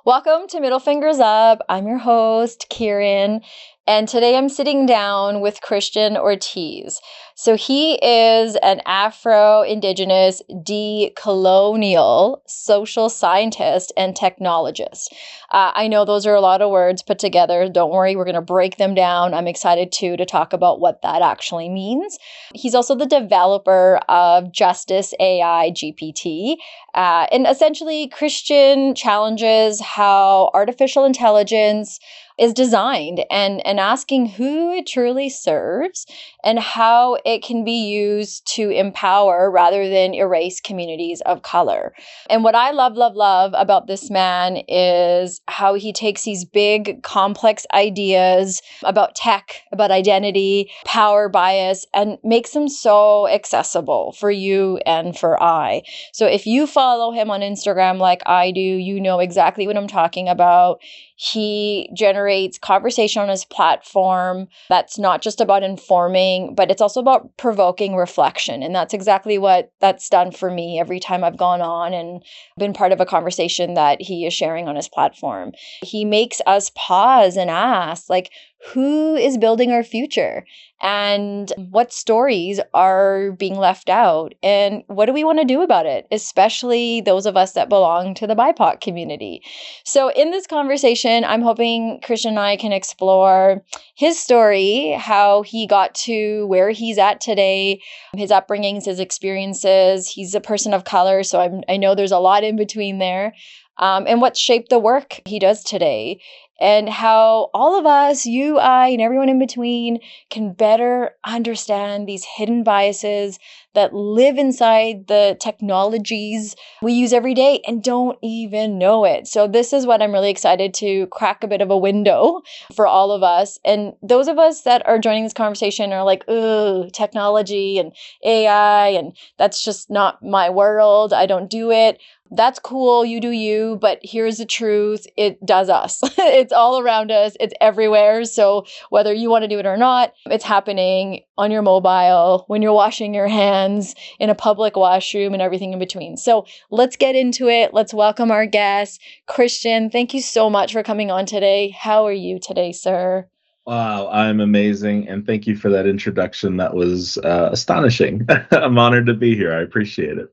Welcome to Middle Fingers Up. I'm your host, Kieran, and today I'm sitting down with Christian Ortiz. So he is an Afro-Indigenous decolonial social scientist and technologist. I know those are a lot of words put together. Don't worry, we're going to break them down. I'm excited to talk about what that actually means. He's also the developer of Justice AIGPT. And essentially, Christian challenges how artificial intelligence is designed and asking who it truly serves and how it can be used to empower rather than erase communities of color. And what I love about this man is how he takes these big, complex ideas about tech, about identity, power, bias, and makes them so accessible for you and for I. So if you follow him on Instagram like I do, you know exactly what I'm talking about. He generates conversation on his platform that's not just about informing, but it's also about provoking reflection. And that's exactly what that's done for me every time I've gone on and been part of a conversation that he is sharing on his platform. He makes us pause and ask, like, who is building our future? And what stories are being left out? And what do we want to do about it? Especially those of us that belong to the BIPOC community. So in this conversation, I'm hoping Christian and I can explore his story, how he got to where he's at today, his upbringings, his experiences. He's a person of color, so I know there's a lot in between there. And what shaped the work he does today. And how all of us, you, I, and everyone in between can better understand these hidden biases that live inside the technologies we use every day and don't even know it. So this is what I'm really excited to crack a bit of a window for all of us. And those of us that are joining this conversation are like, ooh, technology and AI, and that's just not my world. I don't do it. That's cool, you do you, but here's the truth, it does us. It's all around us, it's everywhere. So whether you want to do it or not, it's happening on your mobile, when you're washing your hands, in a public washroom, and everything in between. So let's get into it. Let's welcome our guest, Christian. Thank you so much for coming on today. How are you today, sir? Wow, I'm amazing. And thank you for that introduction. That was astonishing. I'm honored to be here. I appreciate it.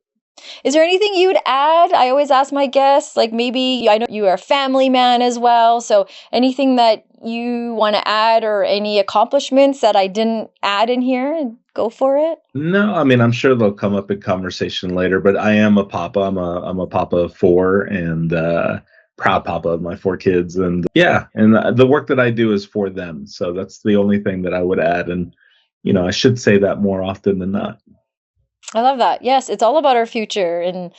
Is there anything you'd add? I always ask my guests, like maybe, I know you are a family man as well. So anything that you want to add or any accomplishments that I didn't add in here, go for it. No, I mean, I'm sure they'll come up in conversation later, but I am a papa. I'm a papa of four and proud papa of my four kids. And yeah, and the work that I do is for them. So that's the only thing that I would add. And, I should say that more often than not. I love that. Yes, it's all about our future and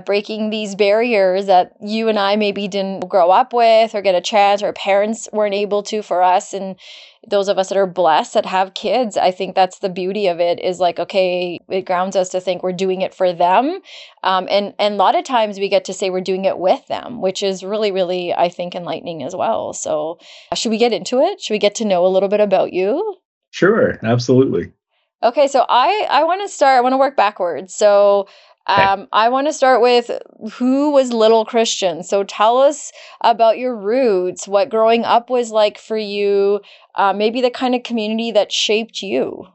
breaking these barriers that you and I maybe didn't grow up with or get a chance, or parents weren't able to for us. And those of us that are blessed that have kids, I think that's the beauty of it, is like, okay, it grounds us to think we're doing it for them. And a lot of times we get to say we're doing it with them, which is really, really, I think, enlightening as well. So should we get into it? Should we get to know a little bit about you? Sure, absolutely. Okay, so I want to work backwards. So I want to start with, who was little Christian? So tell us about your roots, what growing up was like for you, maybe the kind of community that shaped you.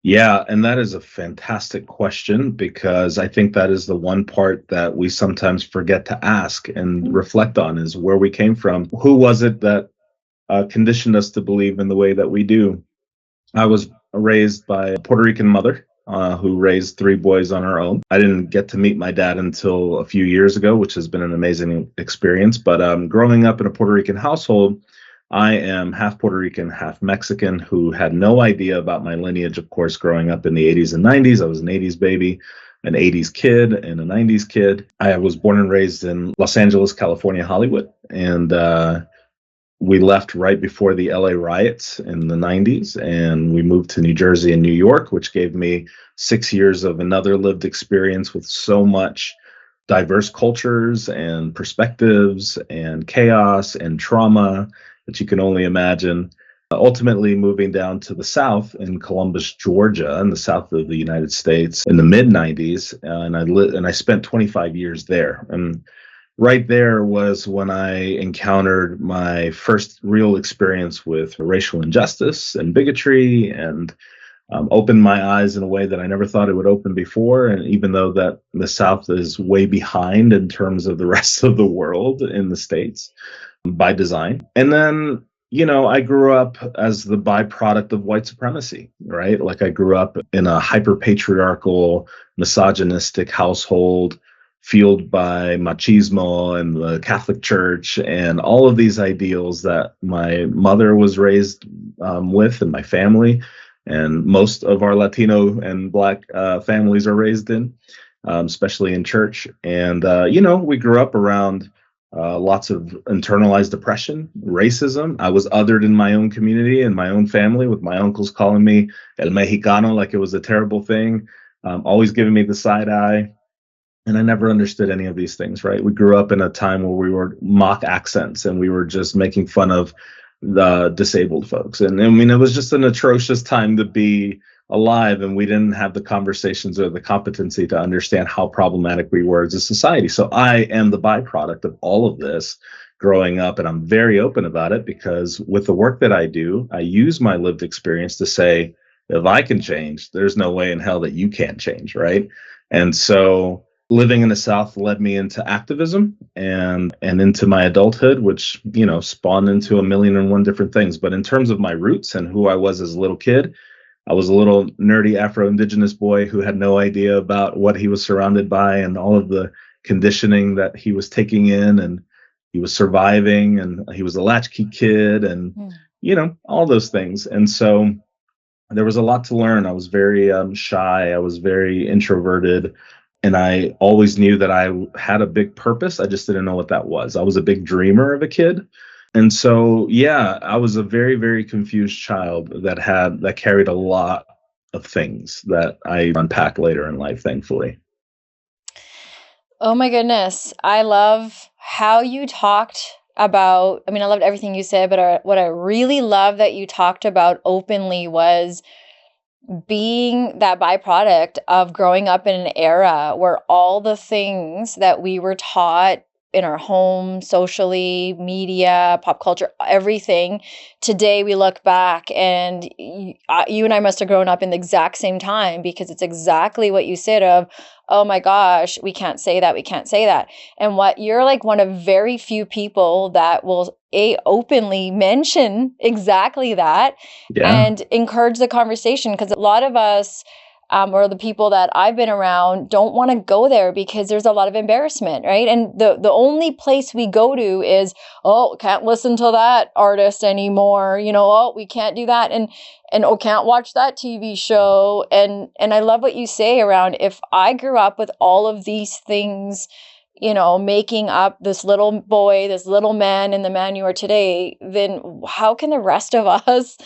Yeah, and that is a fantastic question, because I think that is the one part that we sometimes forget to ask and reflect on, is where we came from. Who was it that conditioned us to believe in the way that we do? I was raised by a Puerto Rican mother who raised three boys on her own. I didn't get to meet my dad until a few years ago, which has been an amazing experience. But growing up in a Puerto Rican household, I am half Puerto Rican, half Mexican, who had no idea about my lineage, of course, growing up in the 80s and 90s. I was an 80s baby, an 80s kid, and a 90s kid. I was born and raised in Los Angeles, California, Hollywood. And we left right before the LA riots in the 90s, and we moved to New Jersey and New York, which gave me 6 years of another lived experience with so much diverse cultures and perspectives and chaos and trauma that you can only imagine. Ultimately, moving down to the South in Columbus, Georgia, in the South of the United States in the mid 90s, and I spent 25 years there. And right there was when I encountered my first real experience with racial injustice and bigotry, and opened my eyes in a way that I never thought it would open before. And even though that the South is way behind in terms of the rest of the world in the States by design. And then, I grew up as the byproduct of white supremacy, right? Like, I grew up in a hyper patriarchal, misogynistic household fueled by machismo and the Catholic Church and all of these ideals that my mother was raised with, and my family, and most of our Latino and Black families are raised in, especially in church. And, we grew up around lots of internalized oppression, racism. I was othered in my own community and my own family, with my uncles calling me El Mexicano like it was a terrible thing, always giving me the side eye. And I never understood any of these things, right? We grew up in a time where we were mock accents and we were just making fun of the disabled folks. And I mean, it was just an atrocious time to be alive, and we didn't have the conversations or the competency to understand how problematic we were as a society. So I am the byproduct of all of this growing up, and I'm very open about it, because with the work that I do, I use my lived experience to say, if I can change, there's no way in hell that you can't change, right? And so living in the South led me into activism and into my adulthood, which, spawned into a million and one different things. But in terms of my roots and who I was as a little kid, I was a little nerdy Afro-Indigenous boy who had no idea about what he was surrounded by and all of the conditioning that he was taking in, and he was surviving, and he was a latchkey kid, and, all those things. And so there was a lot to learn. I was very shy. I was very introverted. And I always knew that I had a big purpose. I just didn't know what that was. I was a big dreamer of a kid. And so, I was a very, very confused child that carried a lot of things that I unpack later in life, thankfully. Oh my goodness. I love how you talked about, I loved everything you said, but what I really love that you talked about openly was being that byproduct of growing up in an era where all the things that we were taught in our home, socially, media, pop culture, everything. Today we look back, and you and I must have grown up in the exact same time, because it's exactly what you said of, oh my gosh, we can't say that, we can't say that. And what you're like one of very few people that will openly mention exactly that and encourage the conversation, because a lot of us or the people that I've been around don't want to go there because there's a lot of embarrassment, right? And the only place we go to is, oh, can't listen to that artist anymore, oh, we can't do that, and oh, can't watch that TV show. And I love what you say around, if I grew up with all of these things, making up this little boy, this little man, and the man you are today, then how can the rest of us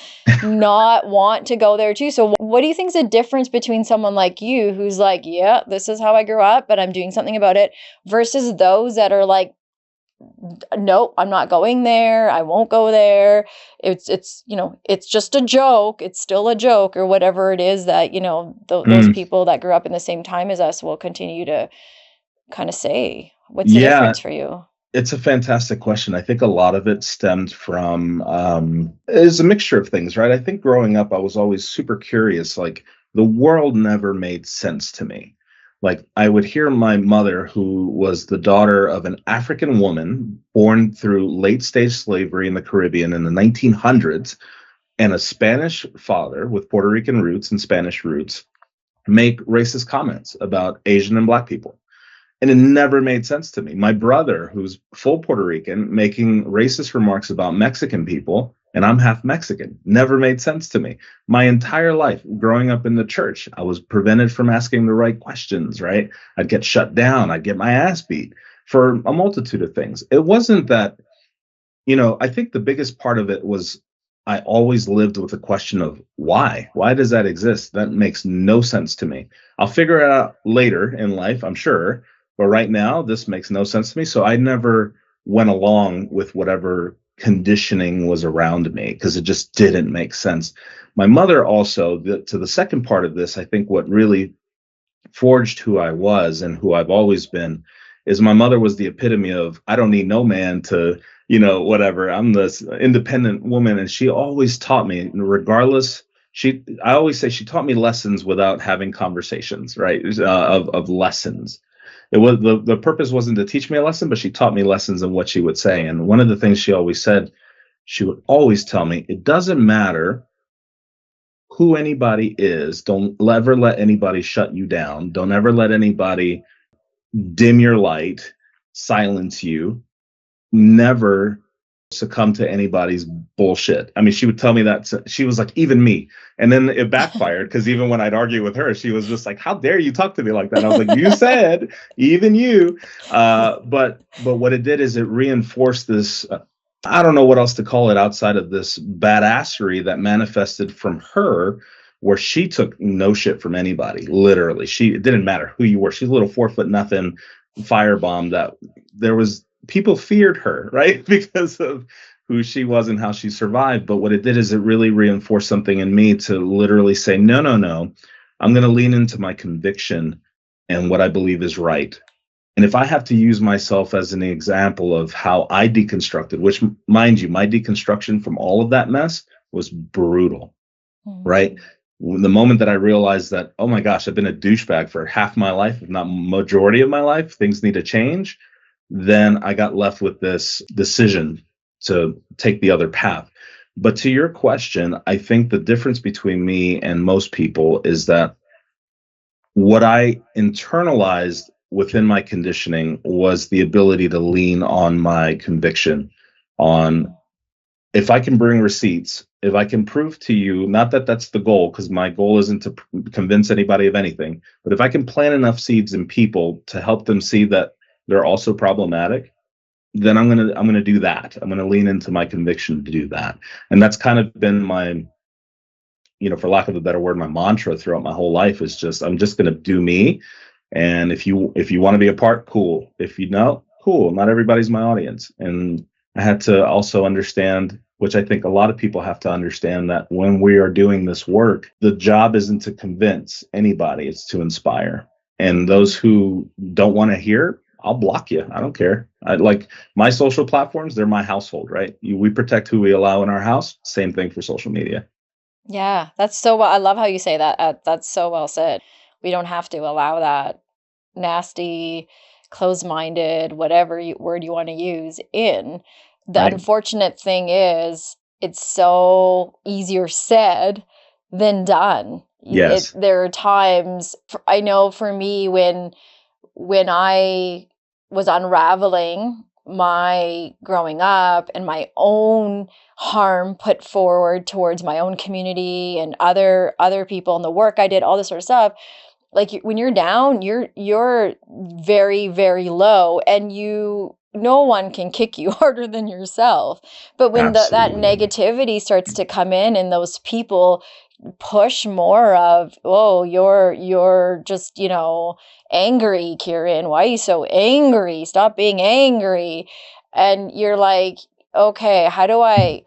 not want to go there too? So what do you think is the difference between someone like you, who's like, yeah, this is how I grew up, but I'm doing something about it, versus those that are like, nope, I'm not going there. I won't go there. It's just a joke. It's still a joke, or whatever it is that, those people that grew up in the same time as us will continue to kind of say. What's the difference for you? It's a fantastic question. I think a lot of it stemmed from is a mixture of things, right? I think growing up, I was always super curious. Like, the world never made sense to me. Like, I would hear my mother, who was the daughter of an African woman born through late stage slavery in the Caribbean in the 1900s, and a Spanish father with Puerto Rican roots and Spanish roots, make racist comments about Asian and Black people. And it never made sense to me. My brother, who's full Puerto Rican, making racist remarks about Mexican people, and I'm half Mexican, never made sense to me. My entire life, growing up in the church, I was prevented from asking the right questions, right? I'd get shut down. I'd get my ass beat for a multitude of things. It wasn't that, I think the biggest part of it was I always lived with the question of why? Why does that exist? That makes no sense to me. I'll figure it out later in life, I'm sure. But right now, this makes no sense to me. So I never went along with whatever conditioning was around me because it just didn't make sense. My mother also, to the second part of this, I think what really forged who I was and who I've always been is my mother was the epitome of I don't need no man to, whatever. I'm this independent woman. And she always taught me, regardless. I always say she taught me lessons without having conversations, right? Of lessons. It was the purpose wasn't to teach me a lesson, but she taught me lessons in what she would say. And one of the things she always said, she would always tell me, it doesn't matter who anybody is. Don't ever let anybody shut you down. Don't ever let anybody dim your light, silence you. Never succumb to anybody's bullshit. I mean, she would tell me that. She was like, even me. And then it backfired because even when I'd argue with her, she was just like, how dare you talk to me like that? And I was like, you said, even you. But what it did is it reinforced this. I don't know what else to call it outside of this badassery that manifested from her, where she took no shit from anybody. Literally, it didn't matter who you were. She's a little 4 foot nothing firebomb that there was people feared her, right? Because of who she was and how she survived. But what it did is it really reinforced something in me to literally say, no, no, no, I'm going to lean into my conviction and what I believe is right. And if I have to use myself as an example of how I deconstructed, which, mind you, my deconstruction from all of that mess was brutal, right? The moment that I realized that, oh my gosh, I've been a douchebag for half my life, if not majority of my life, things need to change, then I got left with this decision to take the other path. But to your question, I think the difference between me and most people is that what I internalized within my conditioning was the ability to lean on my conviction, on if I can bring receipts, if I can prove to you, not that that's the goal, because my goal isn't to convince anybody of anything, but if I can plant enough seeds in people to help them see that they're also problematic, then I'm gonna do that. I'm gonna lean into my conviction to do that, and that's kind of been my, for lack of a better word, my mantra throughout my whole life is just I'm just gonna do me, and if you want to be a part, cool. If you know, cool. Not everybody's my audience, and I had to also understand, which I think a lot of people have to understand, that when we are doing this work, the job isn't to convince anybody, it's to inspire. And those who don't want to hear, I'll block you. I don't care. I like my social platforms, they're my household, right? We protect who we allow in our house. Same thing for social media. Yeah, that's so well. I love how you say that. That's so well said. We don't have to allow that nasty, closed-minded, whatever word you want to use in. The Right. unfortunate thing is, it's so easier said than done. Yes. There are times, I know for me, when I was unraveling my growing up and my own harm put forward towards my own community and other people in the work I did, all this sort of stuff, like when you're down, you're very, very low, and no one can kick you harder than yourself. But when that Absolutely. negativity starts to come in, and those people push more of, oh, you're just, angry, Kieran. Why are you so angry? Stop being angry. And you're like, okay, how do I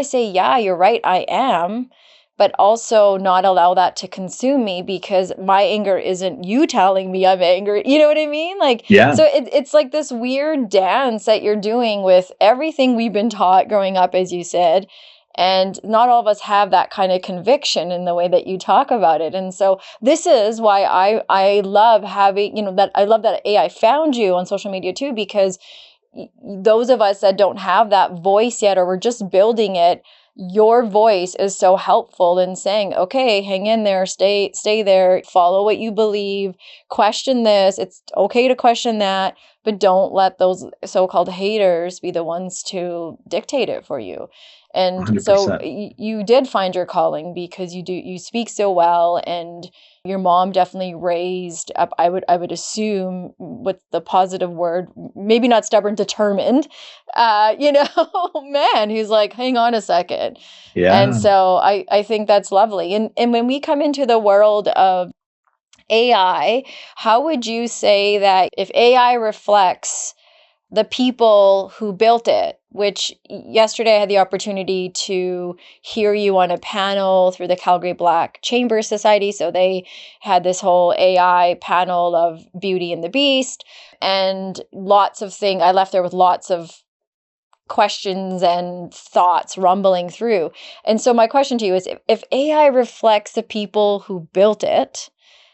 say, yeah, you're right, I am, but also not allow that to consume me, because my anger isn't you telling me I'm angry. You know what I mean? Like, Yeah. so it's like this weird dance that you're doing with everything we've been taught growing up, as you said. And not all of us have that kind of conviction in the way that you talk about it. And so this is why I love having, that I love that AI found you on social media too, because those of us that don't have that voice yet, or we're just building it, your voice is so helpful in saying, okay, hang in there, stay there, follow what you believe, question this. It's okay to question that, but don't let those so-called haters be the ones to dictate it for you. And so 100%. you did find your calling because you speak so well, and your mom definitely raised up, I would assume, with the positive word, maybe not stubborn, determined, man who's like, hang on a second. And Yeah. so I think that's lovely. And when we come into the world of AI, how would you say that if AI reflects the people who built it, which yesterday I had the opportunity to hear you on a panel through the Calgary Black Chamber Society. So they had this whole AI panel of Beauty and the Beast and lots of things. I left there with lots of questions and thoughts rumbling through. And so my question to you is, if AI reflects the people who built it,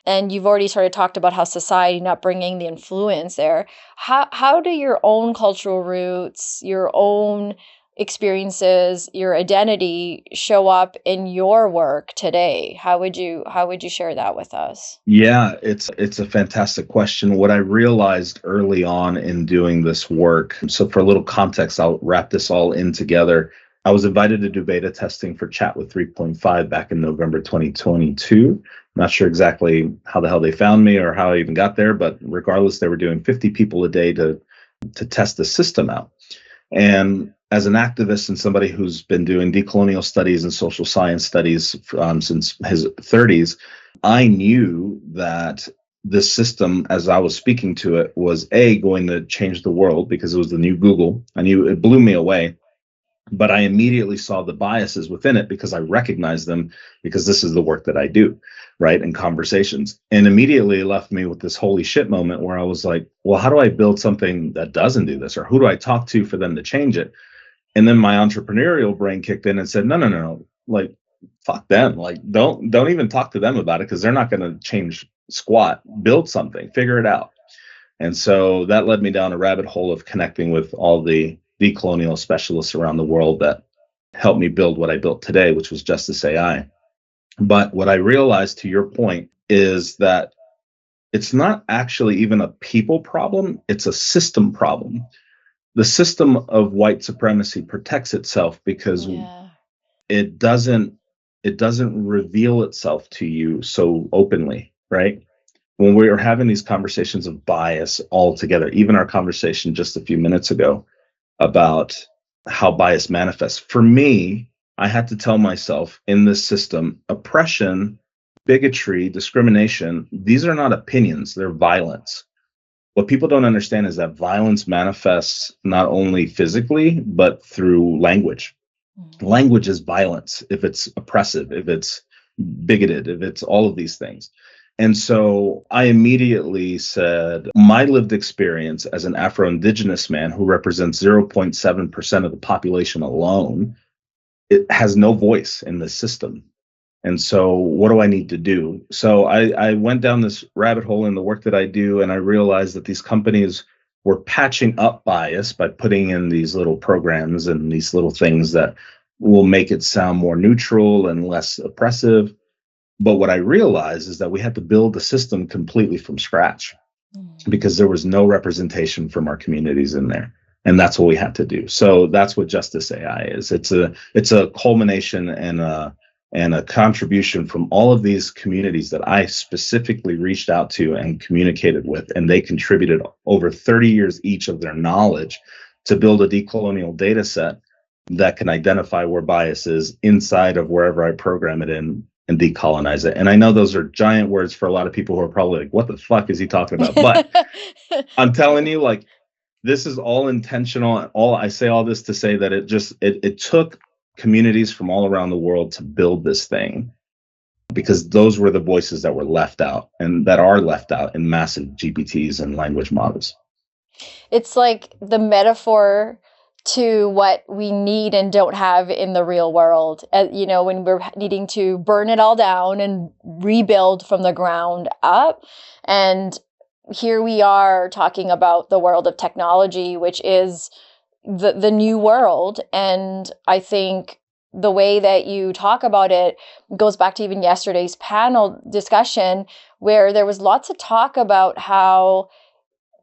and you've already sort of talked about how society not bringing the influence there, how do your own cultural roots, your own experiences, your identity show up in your work today? How would you share that with us? Yeah, it's a fantastic question. What I realized early on in doing this work, so for a little context, I'll wrap this all in together. I was invited to do beta testing for Chat with 3.5 back in November 2022. Not sure exactly how the hell they found me or how I even got there, but regardless, they were doing 50 people a day to test the system out. And as an activist and somebody who's been doing decolonial studies and social science studies since his 30s, I knew that the system, as I was speaking to it, was going to change the world because it was the new Google. I knew it blew me away. But I immediately saw the biases within it because I recognized them because this is the work that I do, right? In conversations. And immediately it left me with this holy shit moment where I was like, well, how do I build something that doesn't do this? Or who do I talk to for them to change it? And then my entrepreneurial brain kicked in and said, no. Like, fuck them. Like, don't even talk to them about it because they're not going to change squat. Build something, figure it out. And so that led me down a rabbit hole of connecting with all the decolonial specialists around the world that helped me build what I built today, which was Justice AI. But what I realized, to your point, is that it's not actually even a people problem, it's a system problem. The system of white supremacy protects itself because it doesn't reveal itself to you so openly, right? When we are having these conversations of bias all together, even our conversation just a few minutes ago about how bias manifests. For me, I had to tell myself in this system, oppression, bigotry, discrimination, these are not opinions, they're violence. What people don't understand is that violence manifests not only physically, but through language. Language is violence if it's oppressive, if it's bigoted, if it's all of these things. And so I immediately said, my lived experience as an Afro-Indigenous man who represents 0.7% of the population alone, it has no voice in this system. And so what do I need to do? So I went down this rabbit hole in the work that I do, and I realized that these companies were patching up bias by putting in these little programs and these little things that will make it sound more neutral and less oppressive. But what I realized is that we had to build the system completely from scratch because there was no representation from our communities in there. And that's what we had to do. So that's what Justice AI is. It's a culmination and a contribution from all of these communities that I specifically reached out to and communicated with. And they contributed over 30 years each of their knowledge to build a decolonial data set that can identify where bias is inside of wherever I program it in and decolonize it. And I know those are giant words for a lot of people who are probably like, what the fuck is he talking about? But I'm telling you, like, this is all intentional. I say all this to say that it took communities from all around the world to build this thing, because those were the voices that were left out and that are left out in massive GPTs and language models. It's like the metaphor to what we need and don't have in the real world. When we're needing to burn it all down and rebuild from the ground up. And here we are talking about the world of technology, which is the new world. And I think the way that you talk about it goes back to even yesterday's panel discussion, where there was lots of talk about how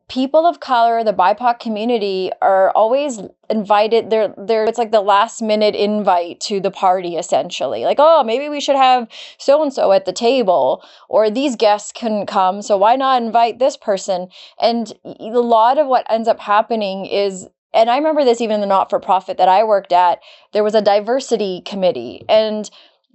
people of color, the BIPOC community are always invited. It's like the last minute invite to the party, essentially. Like, oh, maybe we should have so-and-so at the table, or these guests couldn't come, so why not invite this person? And a lot of what ends up happening is, and I remember this even in the not-for-profit that I worked at, there was a diversity committee, and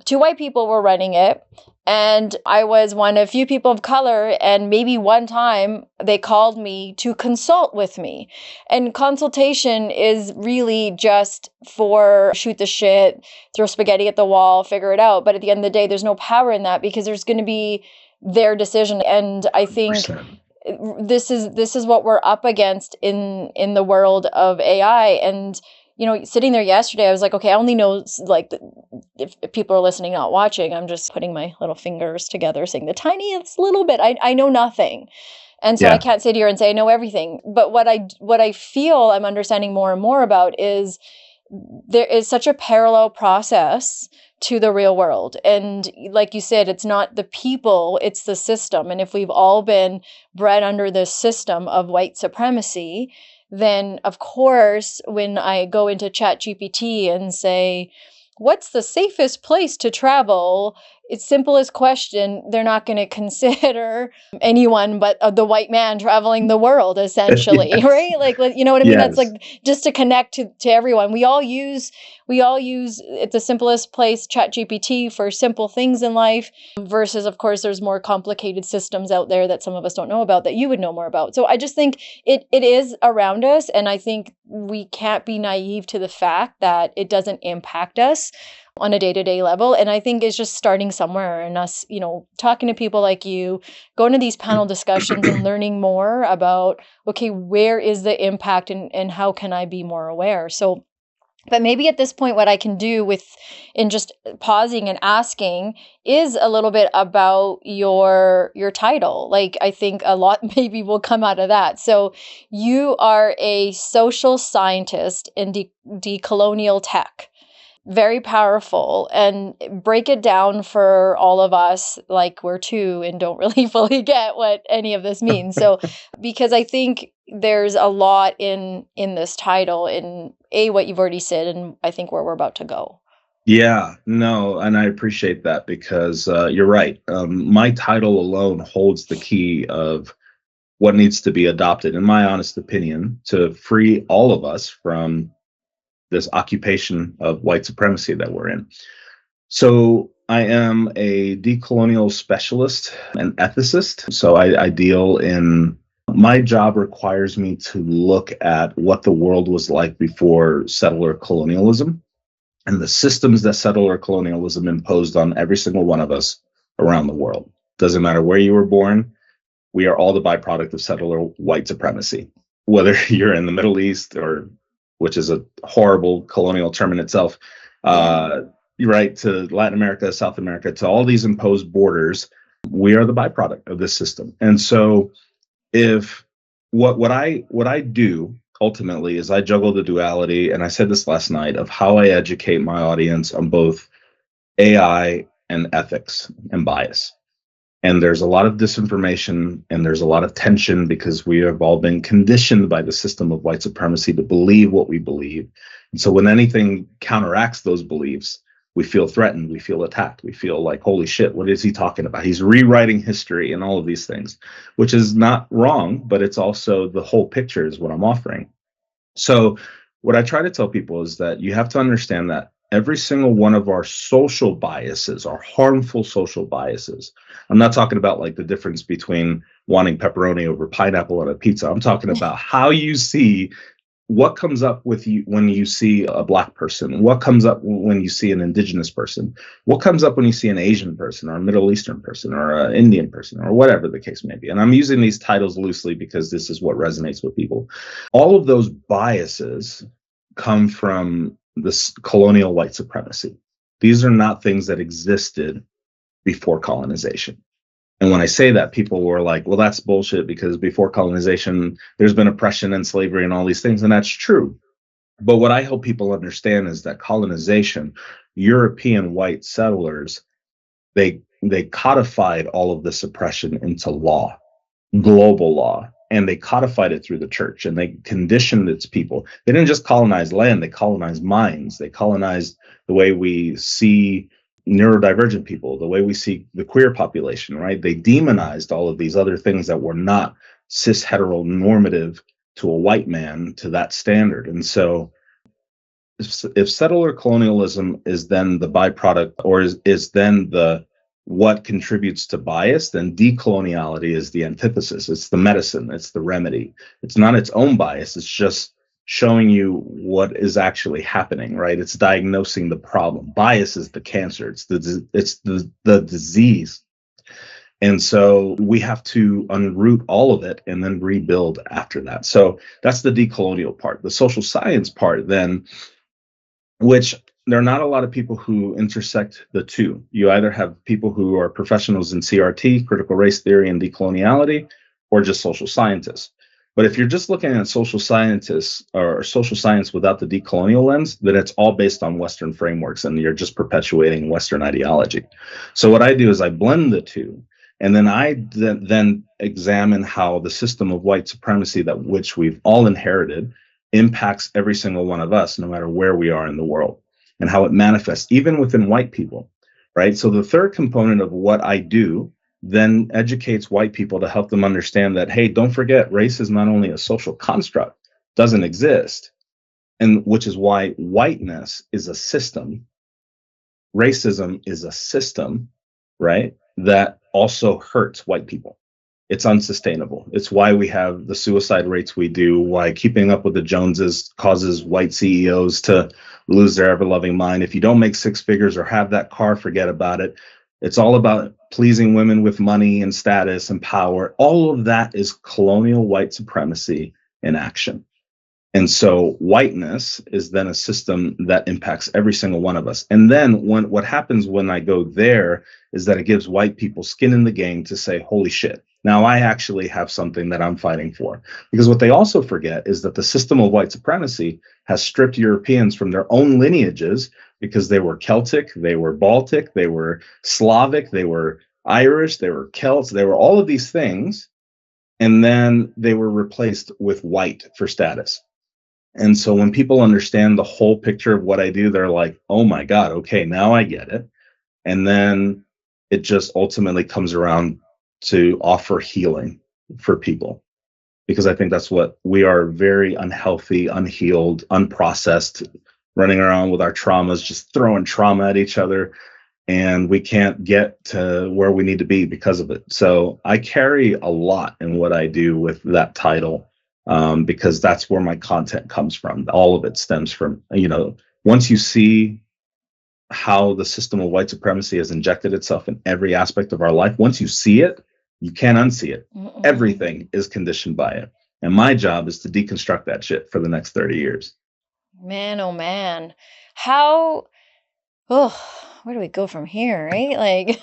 2 white people were running it. And I was one of few people of color, and maybe one time they called me to consult with me. And consultation is really just for shoot the shit, throw spaghetti at the wall, figure it out. But at the end of the day, there's no power in that, because there's going to be their decision. And I think 100%. this is what we're up against in the world of AI. And sitting there yesterday, I was like, okay, I only know, like, if people are listening, not watching, I'm just putting my little fingers together, saying the tiniest little bit. I know nothing. And so I can't sit here and say I know everything. But what I feel I'm understanding more and more about is there is such a parallel process to the real world. And like you said, it's not the people, it's the system. And if we've all been bred under this system of white supremacy, then of course, when I go into ChatGPT and say, what's the safest place to travel? It's simplest question. They're not going to consider anyone but the white man traveling the world, essentially, Yes. right? Like, you know what I mean? That's Yes. like just to connect to everyone. We all use it's the simplest place, ChatGPT, for simple things in life, versus, of course, there's more complicated systems out there that some of us don't know about that you would know more about. So I just think it is around us. And I think we can't be naive to the fact that it doesn't impact us on a day-to-day level. And I think it's just starting somewhere, and us, talking to people like you, going to these panel discussions and learning more about, okay, where is the impact, and how can I be more aware? So, but maybe at this point, what I can do in just pausing and asking is a little bit about your title. Like, I think a lot maybe will come out of that. So you are a social scientist in decolonial tech. Very powerful. And break it down for all of us, like we're 2 and don't really fully get what any of this means. So, because I think there's a lot in this title, in what you've already said, and I think where we're about to go. Yeah, no, and I appreciate that, because you're right. My title alone holds the key of what needs to be adopted, in my honest opinion, to free all of us from this occupation of white supremacy that we're in. So I am a decolonial specialist and ethicist. So I deal in, my job requires me to look at what the world was like before settler colonialism and the systems that settler colonialism imposed on every single one of us around the world. Doesn't matter where you were born, we are all the byproduct of settler white supremacy. Whether you're in the Middle East, or, which is a horrible colonial term in itself, right, to Latin America, South America, to all these imposed borders, we are the byproduct of this system. And so if what I do ultimately is I juggle the duality, and I said this last night, of how I educate my audience on both AI and ethics and bias. And there's a lot of disinformation, and there's a lot of tension, because we have all been conditioned by the system of white supremacy to believe what we believe. And so when anything counteracts those beliefs, we feel threatened, we feel attacked, we feel like, holy shit, what is he talking about? He's rewriting history and all of these things, which is not wrong, but it's also the whole picture is what I'm offering. So what I try to tell people is that you have to understand that every single one of our social biases, our harmful social biases, I'm not talking about like the difference between wanting pepperoni over pineapple on a pizza. I'm talking about how you see, what comes up with you when you see a Black person, what comes up when you see an Indigenous person, what comes up when you see an Asian person or a Middle Eastern person or an Indian person, or whatever the case may be. And I'm using these titles loosely because this is what resonates with people. All of those biases come from this colonial white supremacy. These are not things that existed before colonization. And when I say that, people were like, well, that's bullshit, because before colonization, there's been oppression and slavery and all these things. And that's true. But what I help people understand is that colonization, European white settlers, they codified all of this oppression into law, global law. and they codified it through the church, and they conditioned its people. They didn't just colonize land, they colonized minds. They colonized the way we see neurodivergent people, the way we see the queer population, right? They demonized all of these other things that were not cis heteronormative to a white man to that standard. And so if settler colonialism is then the byproduct, or is then the what contributes to bias, then decoloniality is the antithesis. It's the medicine, it's the remedy. It's not its own bias, it's just showing you what is actually happening, right? It's diagnosing the problem. Bias is the cancer, it's the disease. And so we have to unroot all of it and then rebuild after that. So that's the decolonial part. The social science part then, which there are not a lot of people who intersect the two. You either have people who are professionals in CRT, critical race theory, and decoloniality, or just social scientists. But if you're just looking at social scientists or social science without the decolonial lens, then it's all based on Western frameworks and you're just perpetuating Western ideology. So what I do is I blend the two, and then I then examine how the system of white supremacy that which we've all inherited impacts every single one of us, no matter where we are in the world, and how it manifests even within white people, right? So the third component of what I do then educates white people to help them understand that, hey, don't forget, race is not only a social construct, doesn't exist, and which is why whiteness is a system. Racism is a system, right, that also hurts white people. It's unsustainable. It's why we have the suicide rates we do, why keeping up with the Joneses causes white CEOs to lose their ever-loving mind. If you don't make six figures or have that car, forget about it. It's all about pleasing women with money and status and power. All of that is colonial white supremacy in action. And so whiteness is then a system that impacts every single one of us. And then what happens when I go there is that it gives white people skin in the game to say, holy shit, now I actually have something that I'm fighting for. Because what they also forget is that the system of white supremacy has stripped Europeans from their own lineages because they were Celtic, they were Baltic, they were Slavic, they were Irish, they were Celts, they were all of these things. And then they were replaced with white for status. And so when people understand the whole picture of what I do, they're like, oh my God, okay, now I get it. And then it just ultimately comes around to offer healing for people. Because I think that's what we are, very unhealthy, unhealed, unprocessed, running around with our traumas, just throwing trauma at each other. And we can't get to where we need to be because of it. So I carry a lot in what I do with that title. Because that's where my content comes from. All of it stems from, once you see how the system of white supremacy has injected itself in every aspect of our life, once you see it, you can't unsee it. Mm-mm. Everything is conditioned by it. And my job is to deconstruct that shit for the next 30 years. Man, oh man. Where do we go from here, right? Like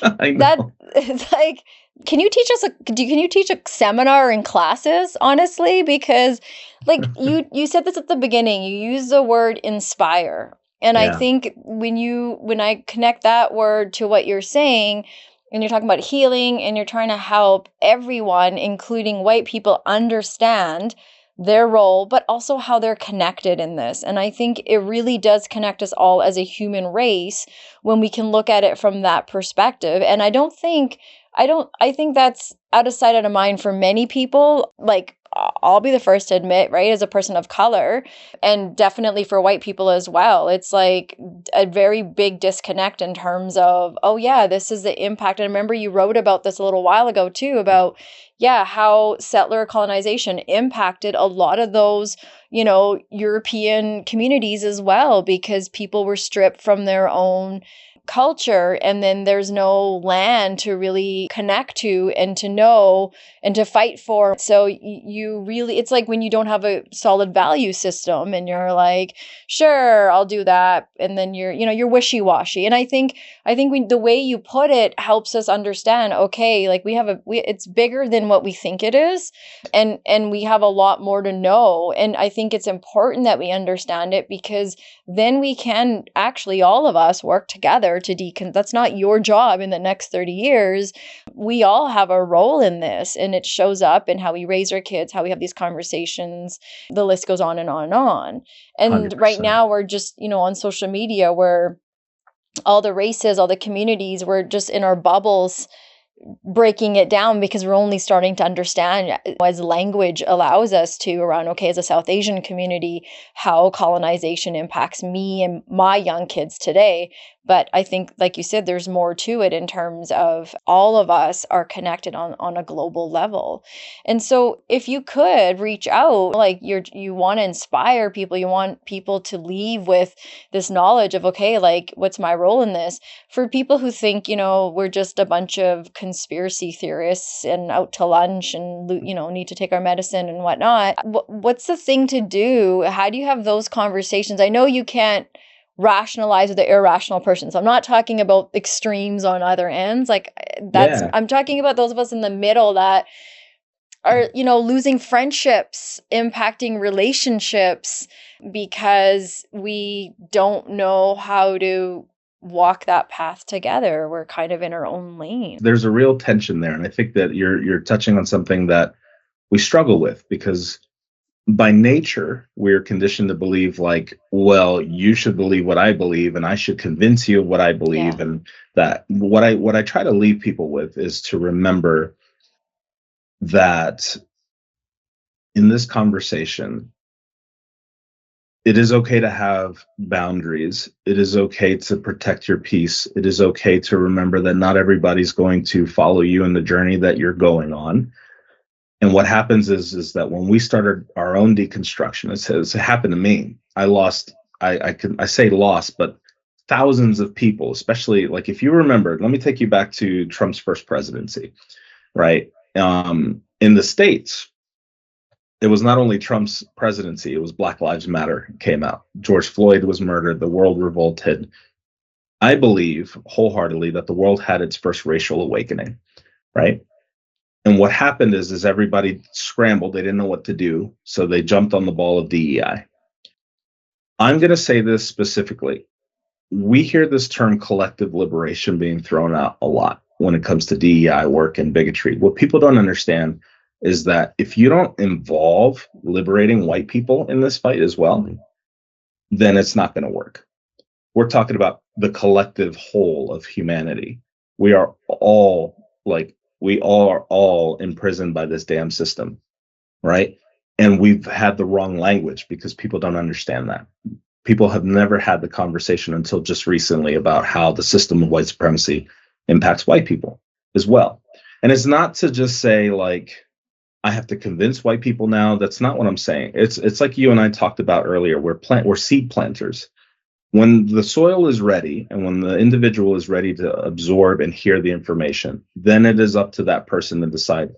I know. That it's like, can you teach a seminar in classes, honestly? Because like you said this at the beginning, you use the word inspire. And I think when I connect that word to what you're saying, and you're talking about healing and you're trying to help everyone, including white people, understand their role, but also how they're connected in this. And I think it really does connect us all as a human race when we can look at it from that perspective. And I think that's out of sight, out of mind for many people. Like, I'll be the first to admit, right, as a person of color, and definitely for white people as well, it's like a very big disconnect in terms of, oh yeah, this is the impact. And I remember you wrote about this a little while ago too, about how settler colonization impacted a lot of those, European communities as well, because people were stripped from their own culture, and then there's no land to really connect to and to know and to fight for. So you really, it's like when you don't have a solid value system and you're like, sure, I'll do that, and then you're wishy-washy. And I think the way you put it helps us understand, okay, like it's bigger than what we think it is, and we have a lot more to know. And I think it's important that we understand it, because then we can actually, all of us, work together start to that's not your job in the next 30 years. We all have a role in this, and it shows up in how we raise our kids, how we have these conversations. The list goes on and on and on. And 100%. right now we're just, on social media where all the races, all the communities, we're just in our bubbles breaking it down because we're only starting to understand as language allows us to around, okay, as a South Asian community, how colonization impacts me and my young kids today. But I think, like you said, there's more to it in terms of all of us are connected on a global level. And so if you could reach out, like you want to inspire people, you want people to leave with this knowledge of, okay, like what's my role in this? For people who think, we're just a bunch of conspiracy theorists and out to lunch and, need to take our medicine and whatnot, what's the thing to do? How do you have those conversations? I know you can't rationalize with the irrational person. So I'm not talking about extremes on either ends. Like I'm talking about those of us in the middle that are, losing friendships, impacting relationships because we don't know how to walk that path together. We're kind of in our own lane. There's a real tension there. And I think that you're touching on something that we struggle with, because by nature, we're conditioned to believe like, well, you should believe what I believe and I should convince you of what I believe. Yeah. And that what I try to leave people with is to remember that in this conversation, it is okay to have boundaries. It is okay to protect your peace. It is okay to remember that not everybody's going to follow you in the journey that you're going on. And what happens is that when we started our own deconstruction, it happened to me. I say lost, but thousands of people, especially like if you remember, let me take you back to Trump's first presidency, right? In the States, it was not only Trump's presidency, it was Black Lives Matter came out. George Floyd was murdered. The world revolted. I believe wholeheartedly that the world had its first racial awakening, right? And what happened is everybody scrambled. They didn't know what to do. So they jumped on the ball of DEI. I'm going to say this specifically. We hear this term collective liberation being thrown out a lot when it comes to DEI work and bigotry. What people don't understand is that if you don't involve liberating white people in this fight as well, then it's not going to work. We're talking about the collective whole of humanity. We are all imprisoned by this damn system, right? And we've had the wrong language because people don't understand that. People have never had the conversation until just recently about how the system of white supremacy impacts white people as well. And it's not to just say like, I have to convince white people now. That's not what I'm saying. It's like you and I talked about earlier. We're seed planters. When the soil is ready and when the individual is ready to absorb and hear the information, then it is up to that person to decide.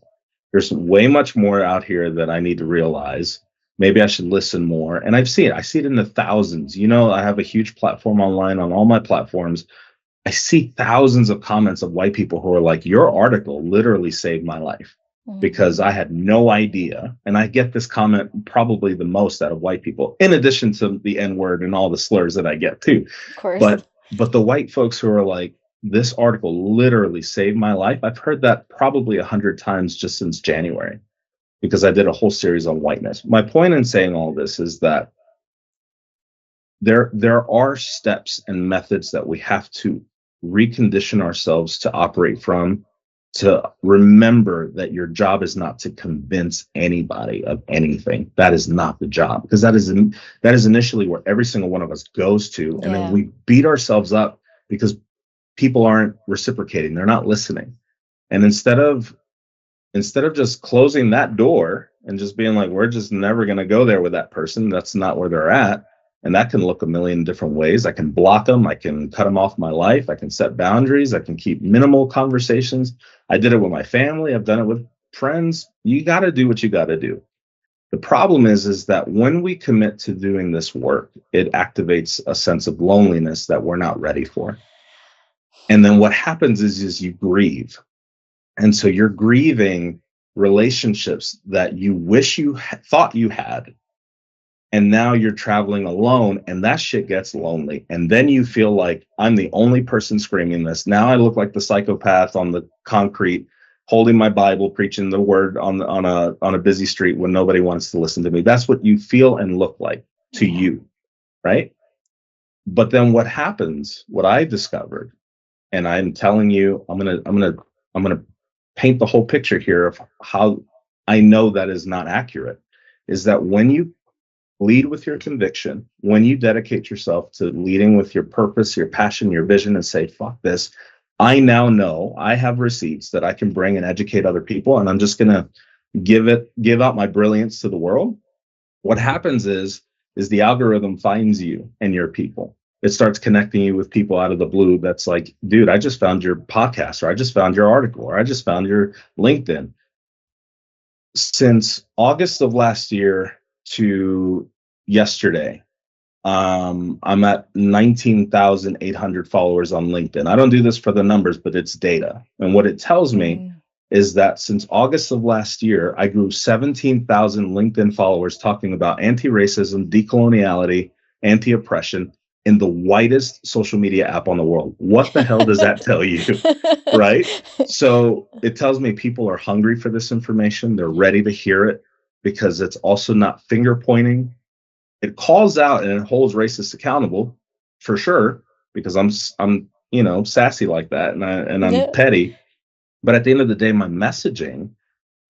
There's way much more out here that I need to realize. Maybe I should listen more. And I see it in the thousands. I have a huge platform online on all my platforms. I see thousands of comments of white people who are like, your article literally saved my life. Because I had no idea. And I get this comment probably the most out of white people, in addition to the N-word and all the slurs that I get too. Of course. But the white folks who are like, this article literally saved my life. I've heard that probably 100 times just since January, because I did a whole series on whiteness. My point in saying all this is that there are steps and methods that we have to recondition ourselves to operate from, to remember that your job is not to convince anybody of anything. That is not the job, because that is initially where every single one of us goes to. And then we beat ourselves up because people aren't reciprocating. They're not listening. And instead of just closing that door and just being like, we're just never going to go there with that person, that's not where they're at. And that can look a million different ways. I can block them. I can cut them off my life. I can set boundaries. I can keep minimal conversations. I did it with my family. I've done it with friends. You got to do what you got to do. The problem is that when we commit to doing this work, it activates a sense of loneliness that we're not ready for. And then what happens is you grieve. And so you're grieving relationships that you wish you thought you had. And now you're traveling alone, and that shit gets lonely. And then you feel like I'm the only person screaming this. Now I look like the psychopath on the concrete, holding my Bible, preaching the word on a busy street when nobody wants to listen to me. That's what you feel and look like to you, right? But then what happens, what I discovered, and I'm telling you, I'm gonna paint the whole picture here of how I know that is not accurate, is that when you lead with your conviction, when you dedicate yourself to leading with your purpose, your passion, your vision, and say, fuck this, I now know I have receipts that I can bring and educate other people, and I'm just gonna give out my brilliance to the world. What happens is the algorithm finds you and your people. It starts connecting you with people out of the blue that's like, dude, I just found your podcast, or I just found your article, or I just found your LinkedIn. Since August of last year to yesterday, I'm at 19,800 followers on LinkedIn. I don't do this for the numbers, but it's data. And what it tells me is that since August of last year, I grew 17,000 LinkedIn followers talking about anti-racism, decoloniality, anti-oppression in the widest social media app on the world. What the hell does that tell you? Right? So it tells me people are hungry for this information. They're ready to hear it because it's also not finger pointing. It calls out and it holds racists accountable for sure, because I'm sassy like that, and I'm petty. But at the end of the day, my messaging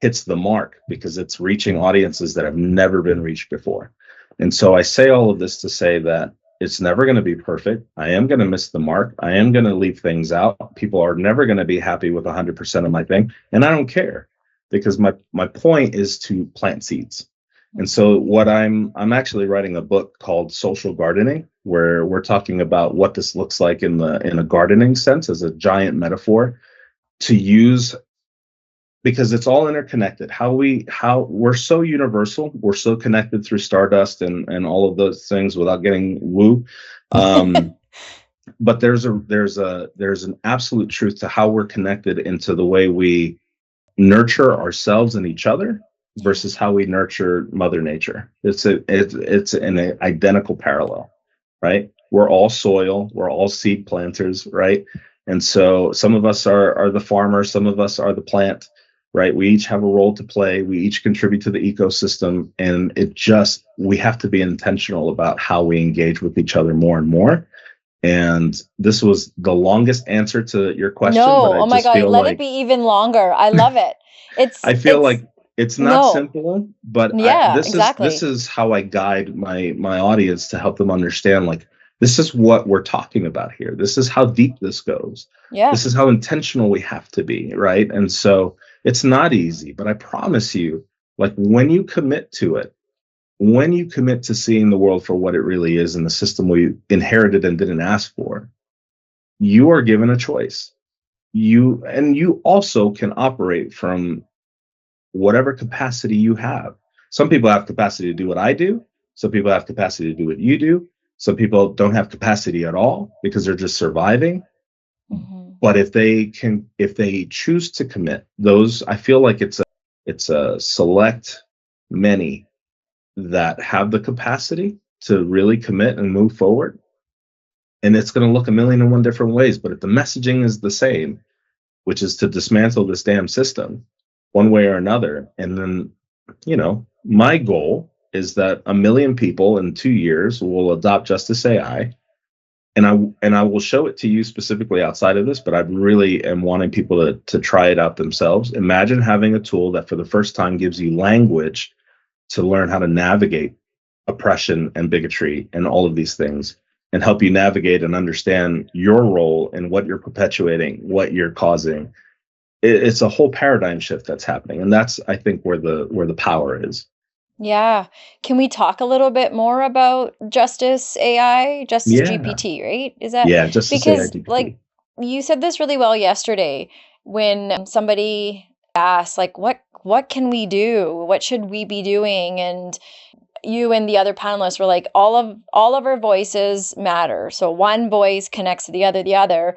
hits the mark because it's reaching audiences that have never been reached before. And so I say all of this to say that it's never going to be perfect. I am going to miss the mark. I am going to leave things out. People are never going to be happy with 100% of my thing. And I don't care, because my point is to plant seeds. And so what I'm actually writing a book called Social Gardening, where we're talking about what this looks like in a gardening sense, as a giant metaphor to use, because it's all interconnected. How we're so universal, we're so connected through stardust and all of those things without getting woo. But there's an absolute truth to how we're connected into the way we nurture ourselves and each other versus how we nurture Mother Nature. It's an identical parallel, right? We're all soil, we're all seed planters, right? And so some of us are the farmer, some of us are the plant, right? We each have a role to play. We each contribute to the ecosystem, and we have to be intentional about how we engage with each other more and more. And this was the longest answer to your question. No, but I oh my just God, feel let like it be even longer. I love it. I feel like it's not no. simple, but Yeah, this exactly. is how I guide my audience to help them understand, like, this is what we're talking about here. This is how deep this goes. Yeah. This is how intentional we have to be, right? And so it's not easy, but I promise you, like, when you commit to it, when you commit to seeing the world for what it really is and the system we inherited and didn't ask for, you are given a choice. You also can operate from whatever capacity you have. Some people have capacity to do what I do. Some people have capacity to do what you do. Some people don't have capacity at all because they're just surviving. But if they choose to commit, I feel like it's a select many that have the capacity to really commit and move forward. And it's going to look a million and one different ways. But if the messaging is the same, which is to dismantle this damn system one way or another, and then, my goal is that 1 million people in 2 years will adopt Justice AI. And I will show it to you specifically outside of this, but I really am wanting people to try it out themselves. Imagine having a tool that for the first time gives you language to learn how to navigate oppression and bigotry and all of these things, and help you navigate and understand your role and what you're perpetuating, what you're causing. It's a whole paradigm shift that's happening. And that's, I think, where the power is. Yeah. Can we talk a little bit more about Justice GPT, right? Is that Justice because AIGPT. like you said this really well yesterday when somebody asked like what can we do? What should we be doing? And you and the other panelists were like, all of our voices matter. So one voice connects to the other.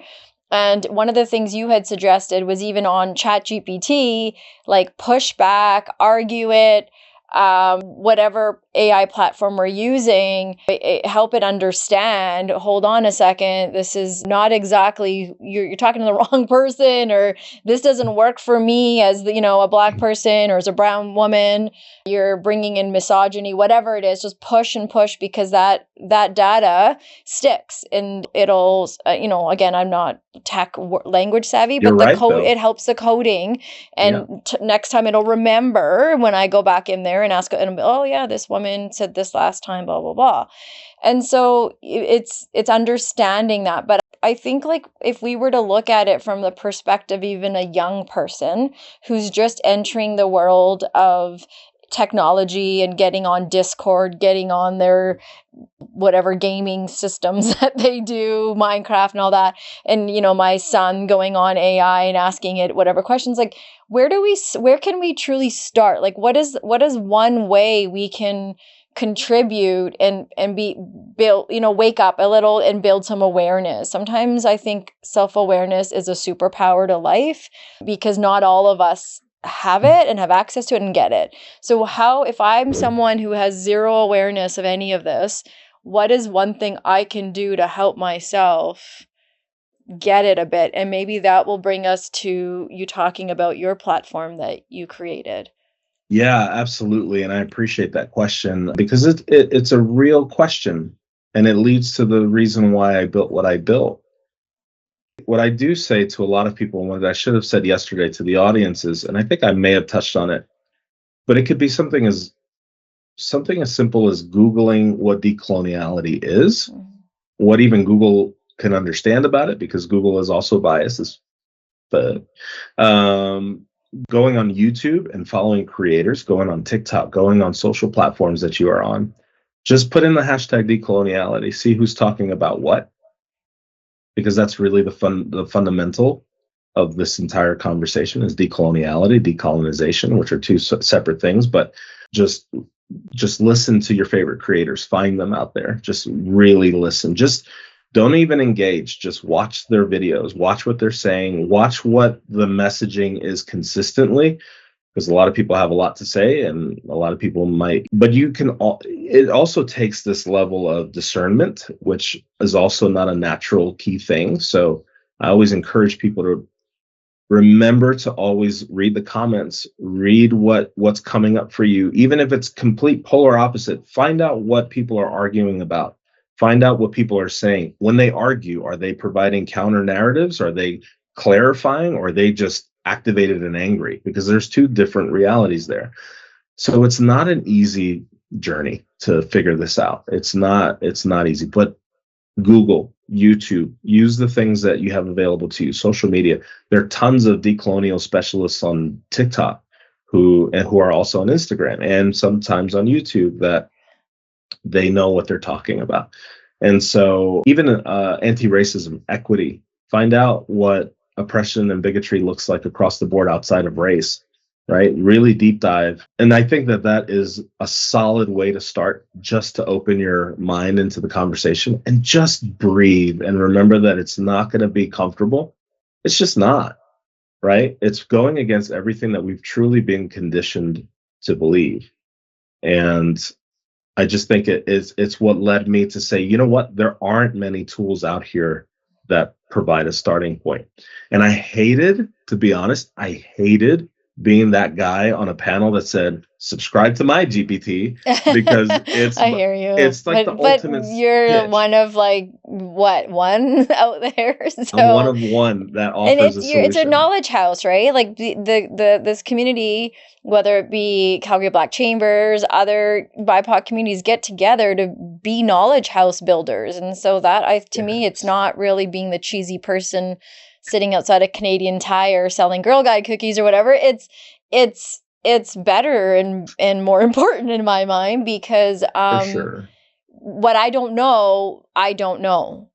And one of the things you had suggested was even on ChatGPT, like push back, argue it, whatever AI platform we're using, help it understand, hold on a second, this is not exactly, you're talking to the wrong person, or this doesn't work for me as a Black person or as a brown woman, you're bringing in misogyny, whatever it is, just push and push, because that data sticks, and it'll, again, I'm not tech language savvy, You're but the right, code, though. it helps the coding, and next time it'll remember when I go back in there and ask, and oh yeah, this woman said this last time, blah blah blah. And so it's understanding that. But I think, like, if we were to look at it from the perspective even a young person who's just entering the world of technology and getting on Discord, getting on their whatever gaming systems that they do, Minecraft and all that, and my son going on AI and asking it whatever questions, like, where can we truly start? Like, what is one way we can contribute and be build, wake up a little and build some awareness? Sometimes I think self-awareness is a superpower to life, because not all of us have it and have access to it and get it. So if I'm someone who has zero awareness of any of this, what is one thing I can do to help myself get it a bit? And maybe that will bring us to you talking about your platform that you created. Yeah, absolutely. And I appreciate that question, because it's a real question, and it leads to the reason why I built what I built. What I do say to a lot of people, and what I should have said yesterday to the audiences, and I think I may have touched on it, but it could be something as simple as Googling what decoloniality is, what even Google can understand about it, because Google is also biased. But going on YouTube and following creators, going on TikTok, going on social platforms that you are on, just put in the hashtag decoloniality, see who's talking about what, because that's really the fundamental of this entire conversation is decoloniality, decolonization, which are two separate things. But just listen to your favorite creators, find them out there, just really listen. Just don't even engage, just watch their videos, watch what they're saying, watch what the messaging is consistently, because a lot of people have a lot to say, and a lot of people might, but it also takes this level of discernment, which is also not a natural key thing. So I always encourage people to remember to always read the comments, read what's coming up for you, even if it's complete polar opposite. Find out what people are arguing about. Find out what people are saying. When they argue, are they providing counter narratives? Are they clarifying? Or are they just activated and angry? Because there's two different realities there. So it's not an easy journey to figure this out. It's not easy, but Google, YouTube, use the things that you have available to you. Social media. There are tons of decolonial specialists on TikTok who are also on Instagram and sometimes on YouTube that they know what they're talking about. And so even anti-racism, equity, find out what oppression and bigotry looks like across the board outside of race, right? Really deep dive. And I think that is a solid way to start, just to open your mind into the conversation and just breathe and remember that it's not going to be comfortable. It's just not, right? It's going against everything that we've truly been conditioned to believe. And I just think it's what led me to say, you know what, there aren't many tools out here that provide a starting point. And to be honest, I hated being that guy on a panel that said, subscribe to my GPT, because I hear you. It's like the ultimate But you're pitch. one of one out there. So I'm one of one that offers a solution. It's a knowledge house, right? Like this community, whether it be Calgary Black Chambers, other BIPOC communities, get together to be knowledge house builders. And so to me, it's not really being the cheesy person sitting outside a Canadian Tire selling Girl Guide cookies or whatever. It's better and more important in my mind, because For sure. what I don't know.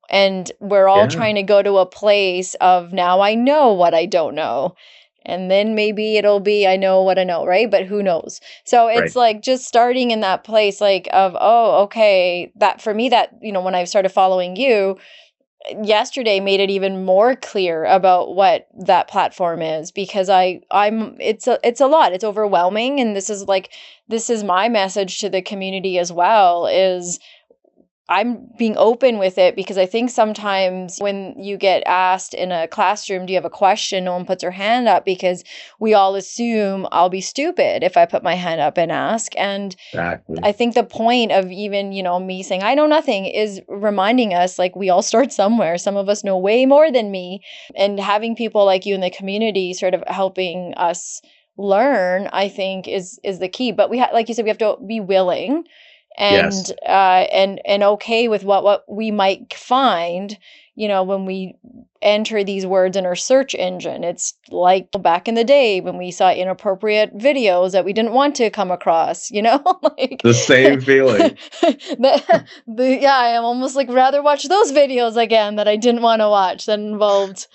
And we're all trying to go to a place of, now I know what I don't know. And then maybe it'll be, I know what I know, right? But who knows? So it's like just starting in that place, like of, oh, okay, that for me, that, when I started following you, yesterday made it even more clear about what that platform is, because it's a lot. It's overwhelming, and this is my message to the community as well, is I'm being open with it, because I think sometimes when you get asked in a classroom, do you have a question? No one puts their hand up because we all assume I'll be stupid if I put my hand up and ask. And Exactly. I think the point of even, me saying I know nothing is reminding us, like, we all start somewhere. Some of us know way more than me. And having people like you in the community sort of helping us learn, I think is the key. But like you said, we have to be willing Yes. and okay with what we might find, when we enter these words in our search engine. It's like back in the day when we saw inappropriate videos that we didn't want to come across, like The same feeling. yeah, I am almost like rather watch those videos again that I didn't want to watch that involved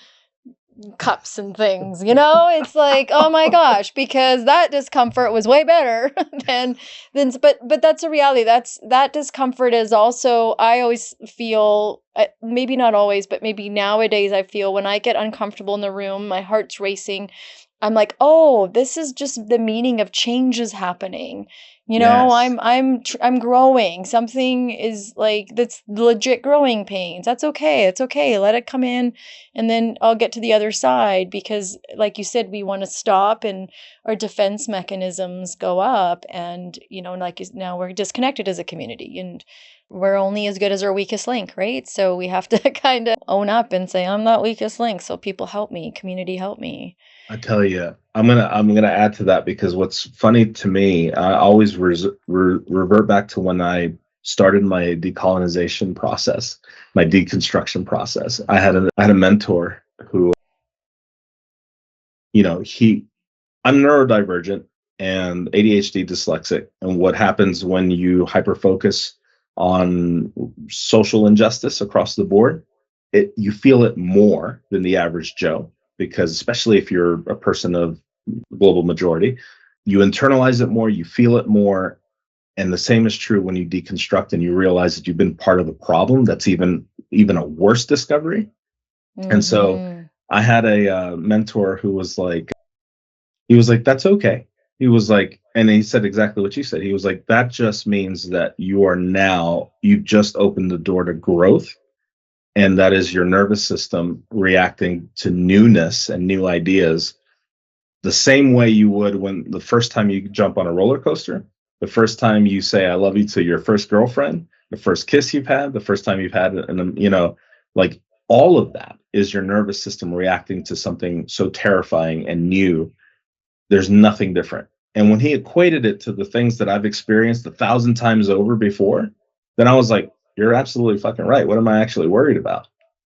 cups and things, it's like, oh my gosh, because that discomfort was way better than but that's a reality. That discomfort is also, I always feel, maybe not always, but maybe nowadays I feel, when I get uncomfortable in the room, my heart's racing, I'm like, oh, this is just the meaning of change is happening. Yes. I'm growing. Something is like, that's legit growing pains. That's okay. It's okay. Let it come in, and then I'll get to the other side, because like you said, we want to stop and our defense mechanisms go up, and like now we're disconnected as a community, and we're only as good as our weakest link, right? So we have to kind of own up and say, I'm that weakest link, so people help me, community help me. I tell you, I'm gonna add to that, because what's funny to me, I always revert back to when I started my decolonization process, my deconstruction process. I had a mentor who, I'm neurodivergent and ADHD dyslexic, and what happens when you hyperfocus on social injustice across the board, you feel it more than the average Joe, because especially if you're a person of global majority, you internalize it more, you feel it more. And the same is true when you deconstruct and you realize that you've been part of the problem. That's even a worse discovery. And so I had a mentor who was like, that's okay. He was like, and he said exactly what you said. He was like, that just means that you've just opened the door to growth. And that is your nervous system reacting to newness and new ideas the same way you would when the first time you jump on a roller coaster, the first time you say, I love you to your first girlfriend, the first kiss you've had, the first time you've had, like all of that is your nervous system reacting to something so terrifying and new. There's nothing different. And when he equated it to the things that I've experienced 1,000 times over before, then I was like, you're absolutely fucking right. What am I actually worried about?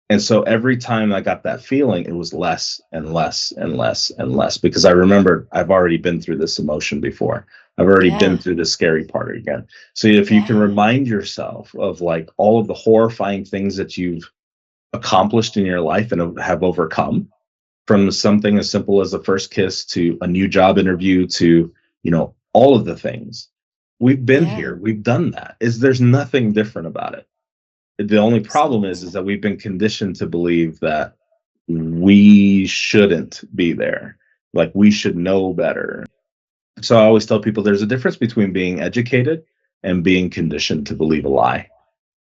And so every time I got that feeling, it was less and less and less and less, because I remembered I've already been through this emotion before. I've already been through the scary part again. So if you can remind yourself of like all of the horrifying things that you've accomplished in your life and have overcome, from something as simple as a first kiss to a new job interview to, all of the things. We've been here. We've done that. There's nothing different about it. The only problem is that we've been conditioned to believe that we shouldn't be there. Like we should know better. So I always tell people there's a difference between being educated and being conditioned to believe a lie.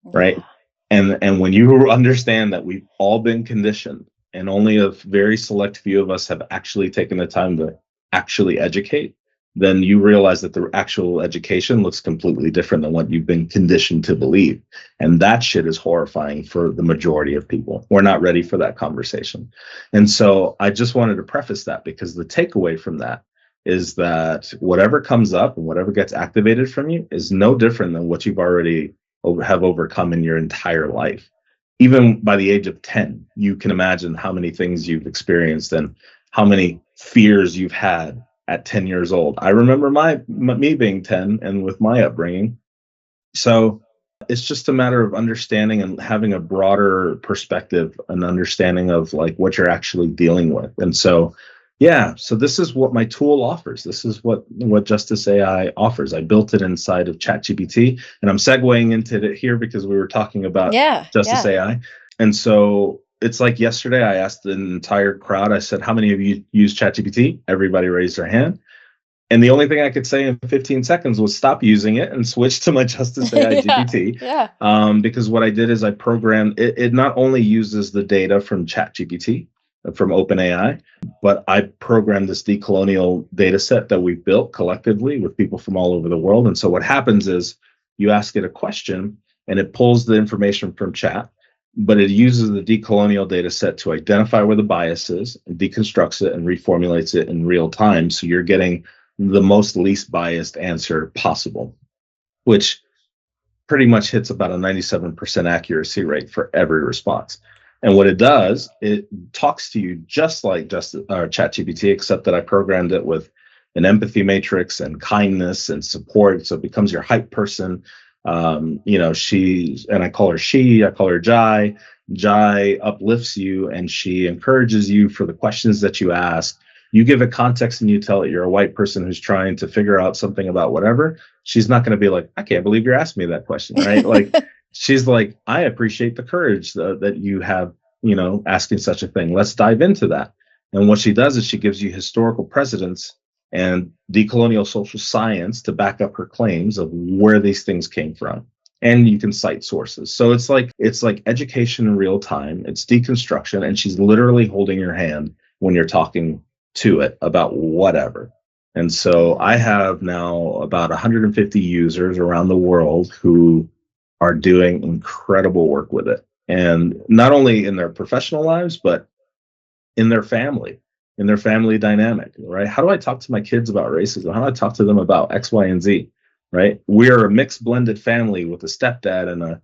Right. And when you understand that we've all been conditioned, and only a very select few of us have actually taken the time to actually educate, then you realize that the actual education looks completely different than what you've been conditioned to believe. And that shit is horrifying for the majority of people. We're not ready for that conversation. And so I just wanted to preface that, because the takeaway from that is that whatever comes up and whatever gets activated from you is no different than what you've already have overcome in your entire life. Even by the age of 10, you can imagine how many things you've experienced and how many fears you've had at 10 years old. I remember me being 10 and with my upbringing. So it's just a matter of understanding and having a broader perspective and understanding of like what you're actually dealing with. And so, so this is what my tool offers. This is what Justice AI offers. I built it inside of ChatGPT, and I'm segueing into it here because we were talking about Justice AI. And so it's like yesterday, I asked the entire crowd, I said, how many of you use ChatGPT? Everybody raised their hand. And the only thing I could say in 15 seconds was stop using it and switch to my Justice AIGPT. Yeah. Because what I did is I programmed it. It not only uses the data from ChatGPT, from OpenAI, but I programmed this decolonial data set that we've built collectively with people from all over the world. And so what happens is you ask it a question and it pulls the information from chat, but it uses the decolonial data set to identify where the bias is, and deconstructs it and reformulates it in real time. So you're getting the most least biased answer possible, which pretty much hits about a 97% accuracy rate for every response. And what it does, it talks to you just like ChatGPT, except that I programmed it with an empathy matrix and kindness and support. So it becomes your hype person. And I call her she, I call her Jai. Jai uplifts you and she encourages you for the questions that you ask. You give it context and you tell it you're a white person who's trying to figure out something about whatever. She's not going to be like, I can't believe you're asking me that question, right? Like, she's like, I appreciate the courage that you have, asking such a thing. Let's dive into that. And what she does is she gives you historical precedents and decolonial social science to back up her claims of where these things came from. And you can cite sources. So it's like education in real time. It's deconstruction, and she's literally holding your hand when you're talking to it about whatever. And so I have now about 150 users around the world who are doing incredible work with it. And not only in their professional lives, but in their family dynamic, right? How do I talk to my kids about racism? How do I talk to them about X, Y, and Z, right? We are a mixed blended family with a stepdad and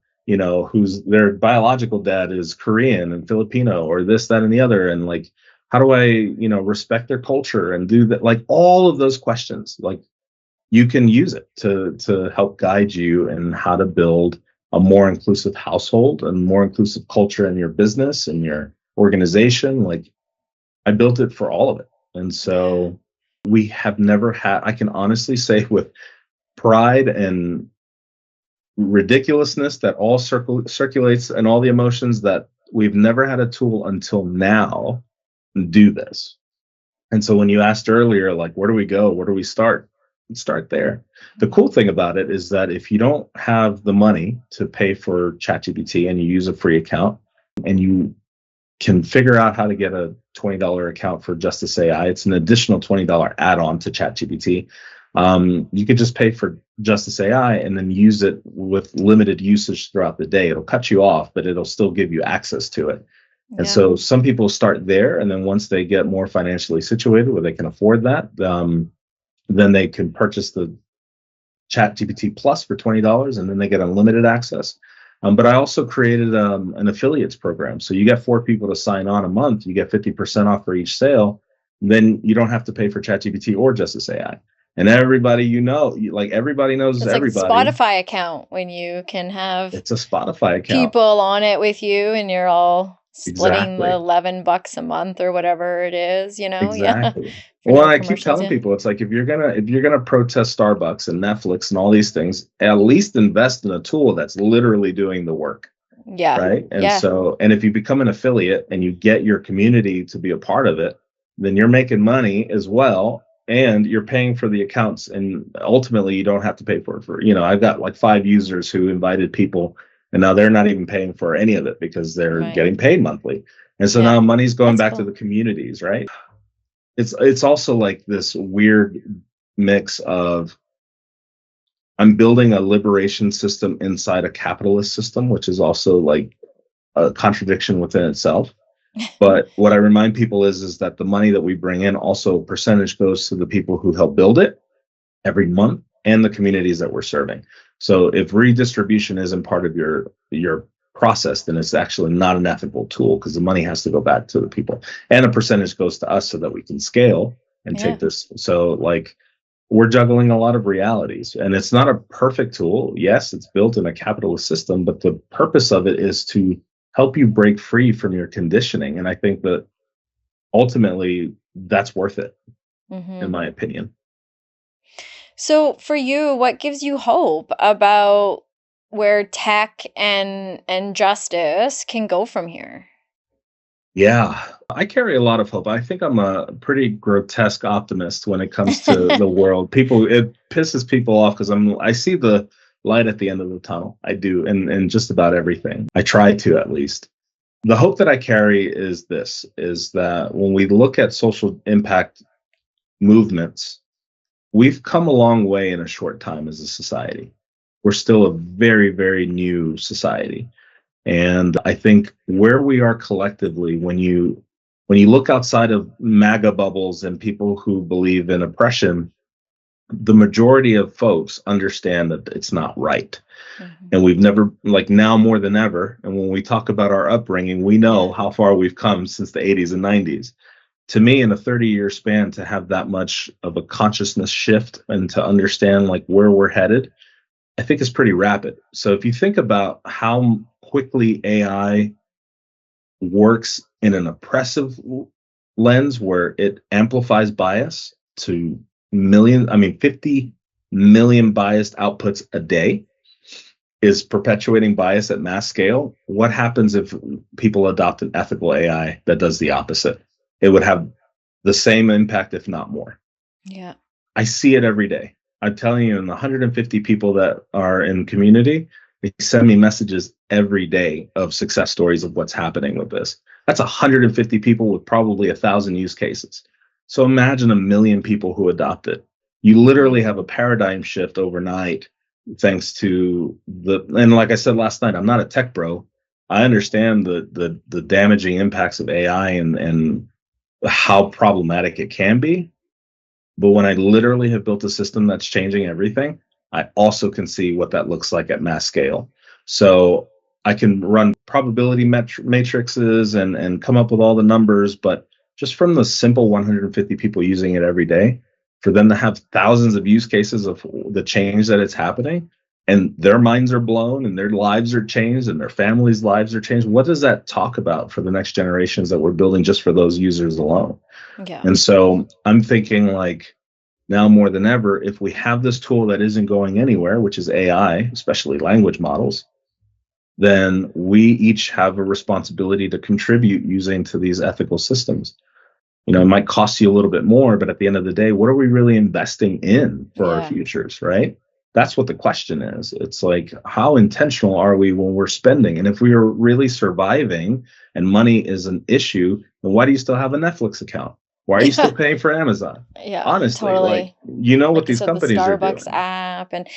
who's their biological dad is Korean and Filipino or this, that, and the other. And like, how do I, respect their culture and do that? Like all of those questions, like you can use it to help guide you in how to build a more inclusive household and more inclusive culture in your business and your organization. Like I built it for all of it. And so we have never had, I can honestly say with pride and ridiculousness that all circulates and all the emotions, that we've never had a tool until now do this. And so when you asked earlier, like, where do we go? Where do we start? Start there. The cool thing about it is that if you don't have the money to pay for ChatGPT and you use a free account and you can figure out how to get a $20 account for Justice AI, it's an additional $20 add-on to ChatGPT. You could just pay for Justice AI and then use it with limited usage throughout the day. It'll cut you off, but it'll still give you access to it. Yeah. And so some people start there, and then once they get more financially situated where they can afford that, then they can purchase the ChatGPT Plus for $20, and then they get unlimited access. But I also created an affiliates program. So you get 4 people to sign on a month, you get 50% off for each sale. Then you don't have to pay for ChatGPT or Justice AI. And everybody, everybody knows it's everybody. Like a Spotify account when you can have it's a Spotify account. People on it with you, and you're all splitting the $11 a month or whatever it is, Exactly. Yeah. Well, I keep telling people, it's like if you're gonna protest Starbucks and Netflix and all these things, at least invest in a tool that's literally doing the work. Yeah. Right. And so, and if you become an affiliate and you get your community to be a part of it, then you're making money as well, and you're paying for the accounts. And ultimately, you don't have to pay for it. I've got like 5 users who invited people, and now they're not even paying for any of it because they're getting paid monthly. And so now money's going back to the communities, right? It's also like this weird mix of, I'm building a liberation system inside a capitalist system, which is also like a contradiction within itself. But what I remind people is that the money that we bring in, also percentage goes to the people who help build it every month and the communities that we're serving. So if redistribution isn't part of your process, then it's actually not an ethical tool, because the money has to go back to the people, and a percentage goes to us so that we can scale and take this. So like, we're juggling a lot of realities, and it's not a perfect tool. Yes, it's built in a capitalist system, but the purpose of it is to help you break free from your conditioning. And I think that ultimately that's worth it, in my opinion. So for you, what gives you hope about where tech and justice can go from here? Yeah, I carry a lot of hope. I think I'm a pretty grotesque optimist when it comes to the world. It pisses people off because I see the light at the end of the tunnel. I do, and just about everything. I try to, at least. The hope that I carry is this: is that when we look at social impact movements, we've come a long way in a short time as a society. We're still a very, very new society. And I think where we are collectively, when you look outside of MAGA bubbles and people who believe in oppression, the majority of folks understand that it's not right. Mm-hmm. And we've never, like now more than ever, and when we talk about our upbringing, we know how far we've come since the 80s and 90s. To me, in a 30-year span, to have that much of a consciousness shift and to understand like where we're headed, I think is pretty rapid. So if you think about how quickly AI works in an oppressive lens where it amplifies bias to 50 million biased outputs a day, is perpetuating bias at mass scale. What happens if people adopt an ethical AI that does the opposite? It would have the same impact, if not more. Yeah. I see it every day. I'm telling you, in the 150 people that are in community, they send me messages every day of success stories of what's happening with this. That's 150 people with probably 1,000 use cases. So imagine 1 million people who adopt it. You literally have a paradigm shift overnight, thanks to and like I said last night, I'm not a tech bro. I understand the damaging impacts of AI and how problematic it can be. But when I literally have built a system that's changing everything, I also can see what that looks like at mass scale. So I can run probability matrices and come up with all the numbers, but just from the simple 150 people using it every day, for them to have thousands of use cases of the change that it's happening, and their minds are blown and their lives are changed and their families' lives are changed, what does that talk about for the next generations that we're building just for those users alone? Yeah. And so I'm thinking like now more than ever, if we have this tool that isn't going anywhere, which is AI, especially language models, then we each have a responsibility to contribute using to these ethical systems. You know, it might cost you a little bit more, but at the end of the day, what are we really investing in for our futures, right? That's what the question is. It's like, how intentional are we when we're spending? And if we are really surviving and money is an issue, then why do you still have a Netflix account? Why are you still paying for Amazon? Yeah, Honestly, totally. like, you know what Like you these said, the companies are doing. Starbucks app, and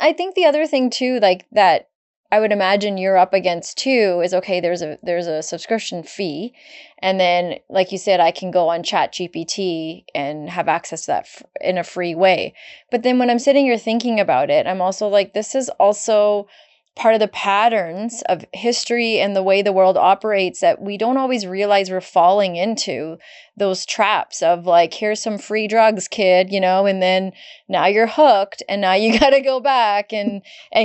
I think the other thing too, like that I would imagine you're up against too, is okay, there's a subscription fee, and then like you said, I can go on ChatGPT and have access to that in a free way. But then when I'm sitting here thinking about it, I'm also like, this is also part of the patterns of history and the way the world operates that we don't always realize we're falling into those traps of like, here's some free drugs, kid, you know, and then now you're hooked and now you got to go back and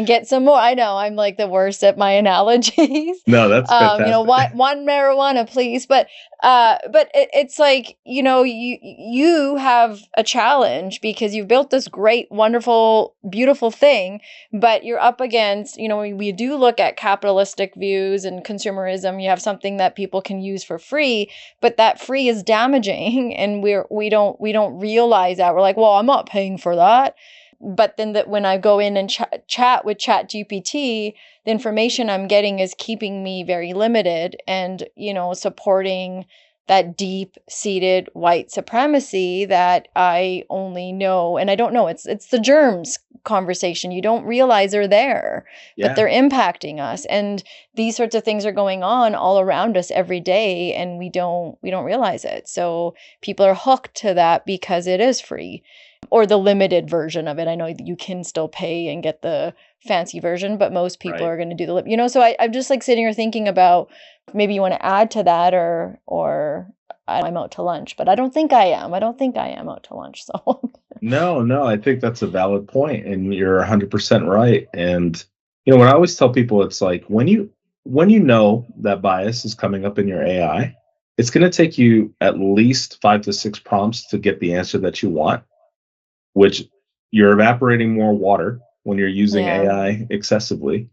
get some more. I know I'm like the worst at my analogies. No, that's fantastic. You know, one marijuana, please. But it's like, you know, you have a challenge because you've built this great, wonderful, beautiful thing, but you're up against, you know, we do look at capitalistic views and consumerism. You have something that people can use for free, but that free is damaging, and we don't realize that. We're like, well, I'm not paying for that. But then that when I go in and chat with ChatGPT, the information I'm getting is keeping me very limited and, you know, supporting that deep-seated white supremacy that I only know, and I don't know, it's the germs conversation. You don't realize they're there, but they're impacting us. And these sorts of things are going on all around us every day, and we don't realize it. So people are hooked to that because it is free, or the limited version of it. I know you can still pay and get the fancy version, but most people are going to do the, you know, so I'm just like sitting here thinking about, maybe you want to add to that, or I'm out to lunch, but I don't think I am. I don't think I am out to lunch. So No, I think that's a valid point, and you're 100% right. And you know, what I always tell people, it's like when you know that bias is coming up in your AI, it's going to take you at least 5 to 6 prompts to get the answer that you want, which you're evaporating more water when you're using Yeah. AI excessively,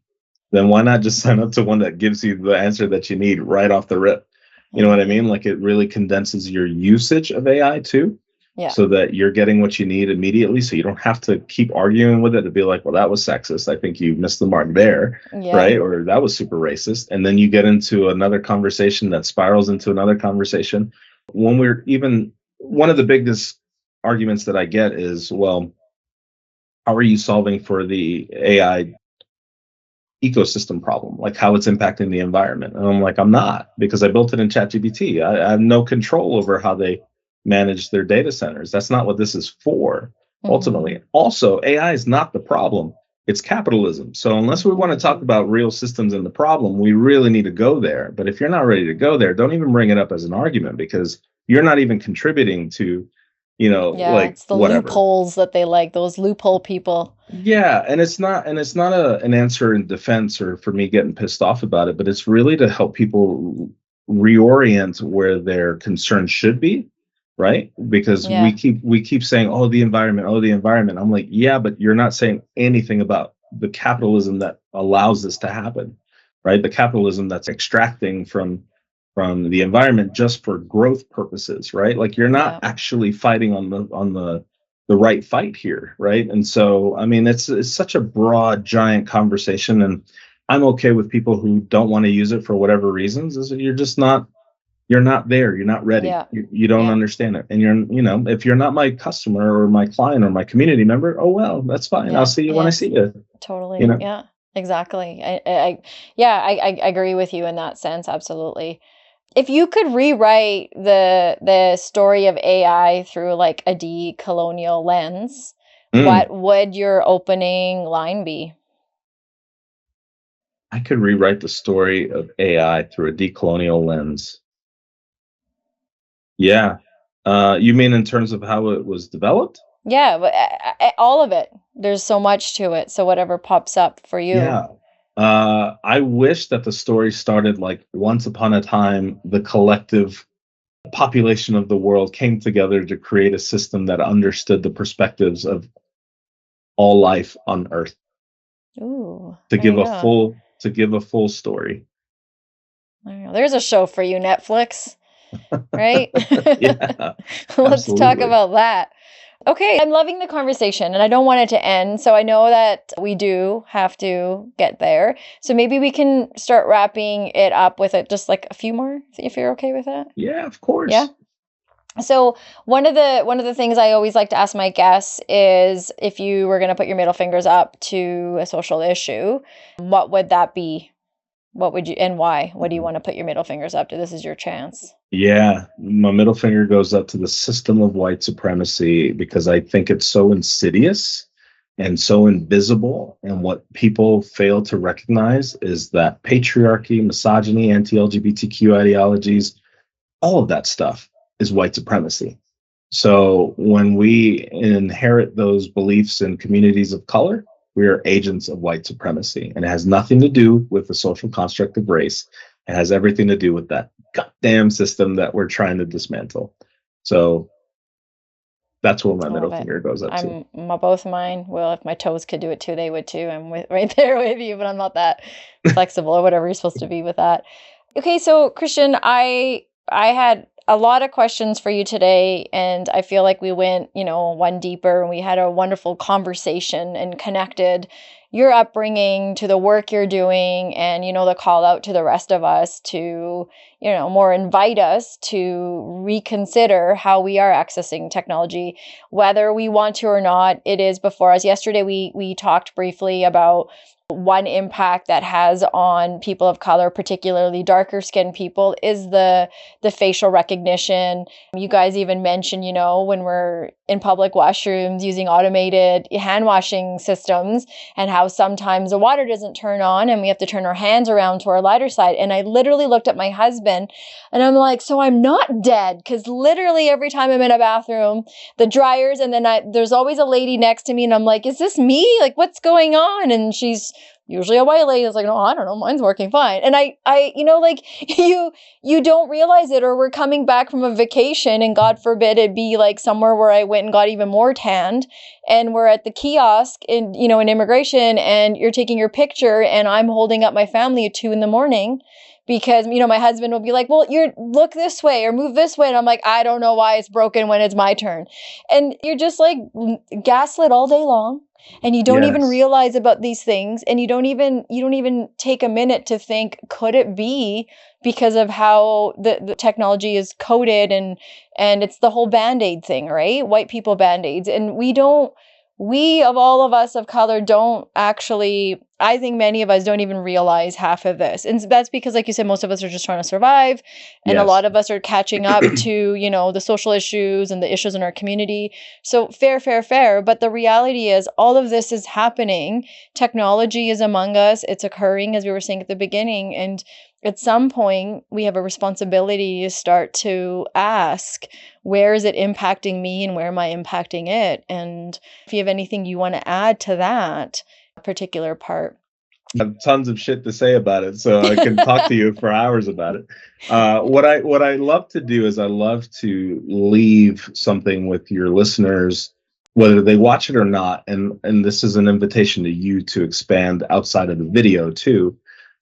then why not just sign up to one that gives you the answer that you need right off the rip? You know what I mean? Like, it really condenses your usage of AI too, Yeah. so that you're getting what you need immediately. So you don't have to keep arguing with it to be like, well, that was sexist. I think you missed the mark there, Yeah. right? Or that was super racist. And then you get into another conversation that spirals into another conversation. When we're even, one of the biggest arguments that I get is, well, how are you solving for the AI ecosystem problem, like how it's impacting the environment? And I'm like, I'm not, because I built it in ChatGPT. I have no control over how they manage their data centers. That's not what this is for, ultimately. Also, AI is not the problem. It's capitalism. So unless we want to talk about real systems and the problem, we really need to go there. But if you're not ready to go there, don't even bring it up as an argument, because you're not even contributing to, Yeah, like, it's the whatever. loopholes that they like, those loophole people. Yeah, and it's not an answer in defense or for me getting pissed off about it, but it's really to help people reorient where their concerns should be, right? Because Yeah. we keep saying, oh, the environment, oh, the environment. I'm like, yeah, but you're not saying anything about the capitalism that allows this to happen, right? The capitalism that's extracting from the environment just for growth purposes, right? Like, you're not Yeah. actually fighting on the right fight here, right? And so, I mean, it's such a broad, giant conversation, and I'm okay with people who don't want to use it for whatever reasons. Is that you're not there, you're not ready, Yeah. you don't Yeah. understand it, and if you're not my customer or my client or my community member, oh well, that's fine. I'll Yeah. see you when I Yes. see you. You Totally. know. Yeah. Exactly. I agree with you in that sense. Absolutely. If you could rewrite the story of AI through like a decolonial lens, Mm, what would your opening line be? I could rewrite the story of AI through a decolonial lens. Yeah. You mean in terms of how it was developed? Yeah, but all of it. There's so much to it. So whatever pops up for you. Yeah. I wish that the story started like, once upon a time, the collective population of the world came together to create a system that understood the perspectives of all life on Earth, Ooh, to there give you a go. full story. There you go. There's a show for you, Netflix, right? Yeah, Let's talk absolutely. about that. Okay, I'm loving the conversation and I don't want it to end. So I know that we do have to get there. So maybe we can start wrapping it up with just like a few more, if you're okay with that. Yeah, of Yeah. course. So one of the things I always like to ask my guests is, if you were going to put your middle fingers up to a social issue, what would that be? What would you, and why? What do you want to put your middle fingers up to? This is your chance. Yeah, my middle finger goes up to the system of white supremacy, because I think it's so insidious and so invisible. And what people fail to recognize is that patriarchy, misogyny, anti LGBTQ ideologies, all of that stuff is white supremacy. So when we inherit those beliefs in communities of color, we are agents of white supremacy. And it has nothing to do with the social construct of race. It has everything to do with that goddamn system that we're trying to dismantle. So that's where my I middle love it. finger goes up to. Both mine. Well, if my toes could do it too, they would too. Right there with you, but I'm not that flexible or whatever you're supposed to be with that. Okay, so Christian, I had a lot of questions for you today, and I feel like we went, one deeper, and we had a wonderful conversation and connected your upbringing to the work you're doing, and the call out to the rest of us to, more invite us to reconsider how we are accessing technology, whether we want to or not. It is before us. Yesterday we talked briefly about one impact that has on people of color, particularly darker skinned people, is the facial recognition. You guys even mentioned, when we're in public washrooms using automated hand washing systems, and how sometimes the water doesn't turn on and we have to turn our hands around to our lighter side. And I literally looked at my husband and I'm like, so I'm not dead, because literally every time I'm in a bathroom, the dryers, and then there's always a lady next to me and I'm like, is this me? Like, what's going on? And she's usually a white lady is like, no, I don't know, mine's working fine. And I, like you don't realize it, or we're coming back from a vacation and God forbid it be like somewhere where I went and got even more tanned, and we're at the kiosk in immigration, and you're taking your picture and I'm holding up my family at 2 a.m. because, my husband will be like, well, you look this way or move this way. And I'm like, I don't know why it's broken when it's my turn. And you're just like gaslit all day long. And you don't even Yes. realize about these things. And you don't even take a minute to think, could it be because of how the technology is coded, and it's the whole Band-Aid thing, right? White people Band-Aids. And we of all of us of color don't actually, I think many of us don't even realize half of this. And that's because, like you said, most of us are just trying to survive. And a Yes. lot of us are catching up to, the social issues and the issues in our community. So fair. But the reality is all of this is happening. Technology is among us. It's occurring, as we were saying at the beginning. And at some point, we have a responsibility to start to ask, where is it impacting me and where am I impacting it? And if you have anything you want to add to that particular part. I have tons of shit to say about it, so I can talk to you for hours about it. What I love to do is I love to leave something with your listeners, whether they watch it or not. And this is an invitation to you to expand outside of the video too.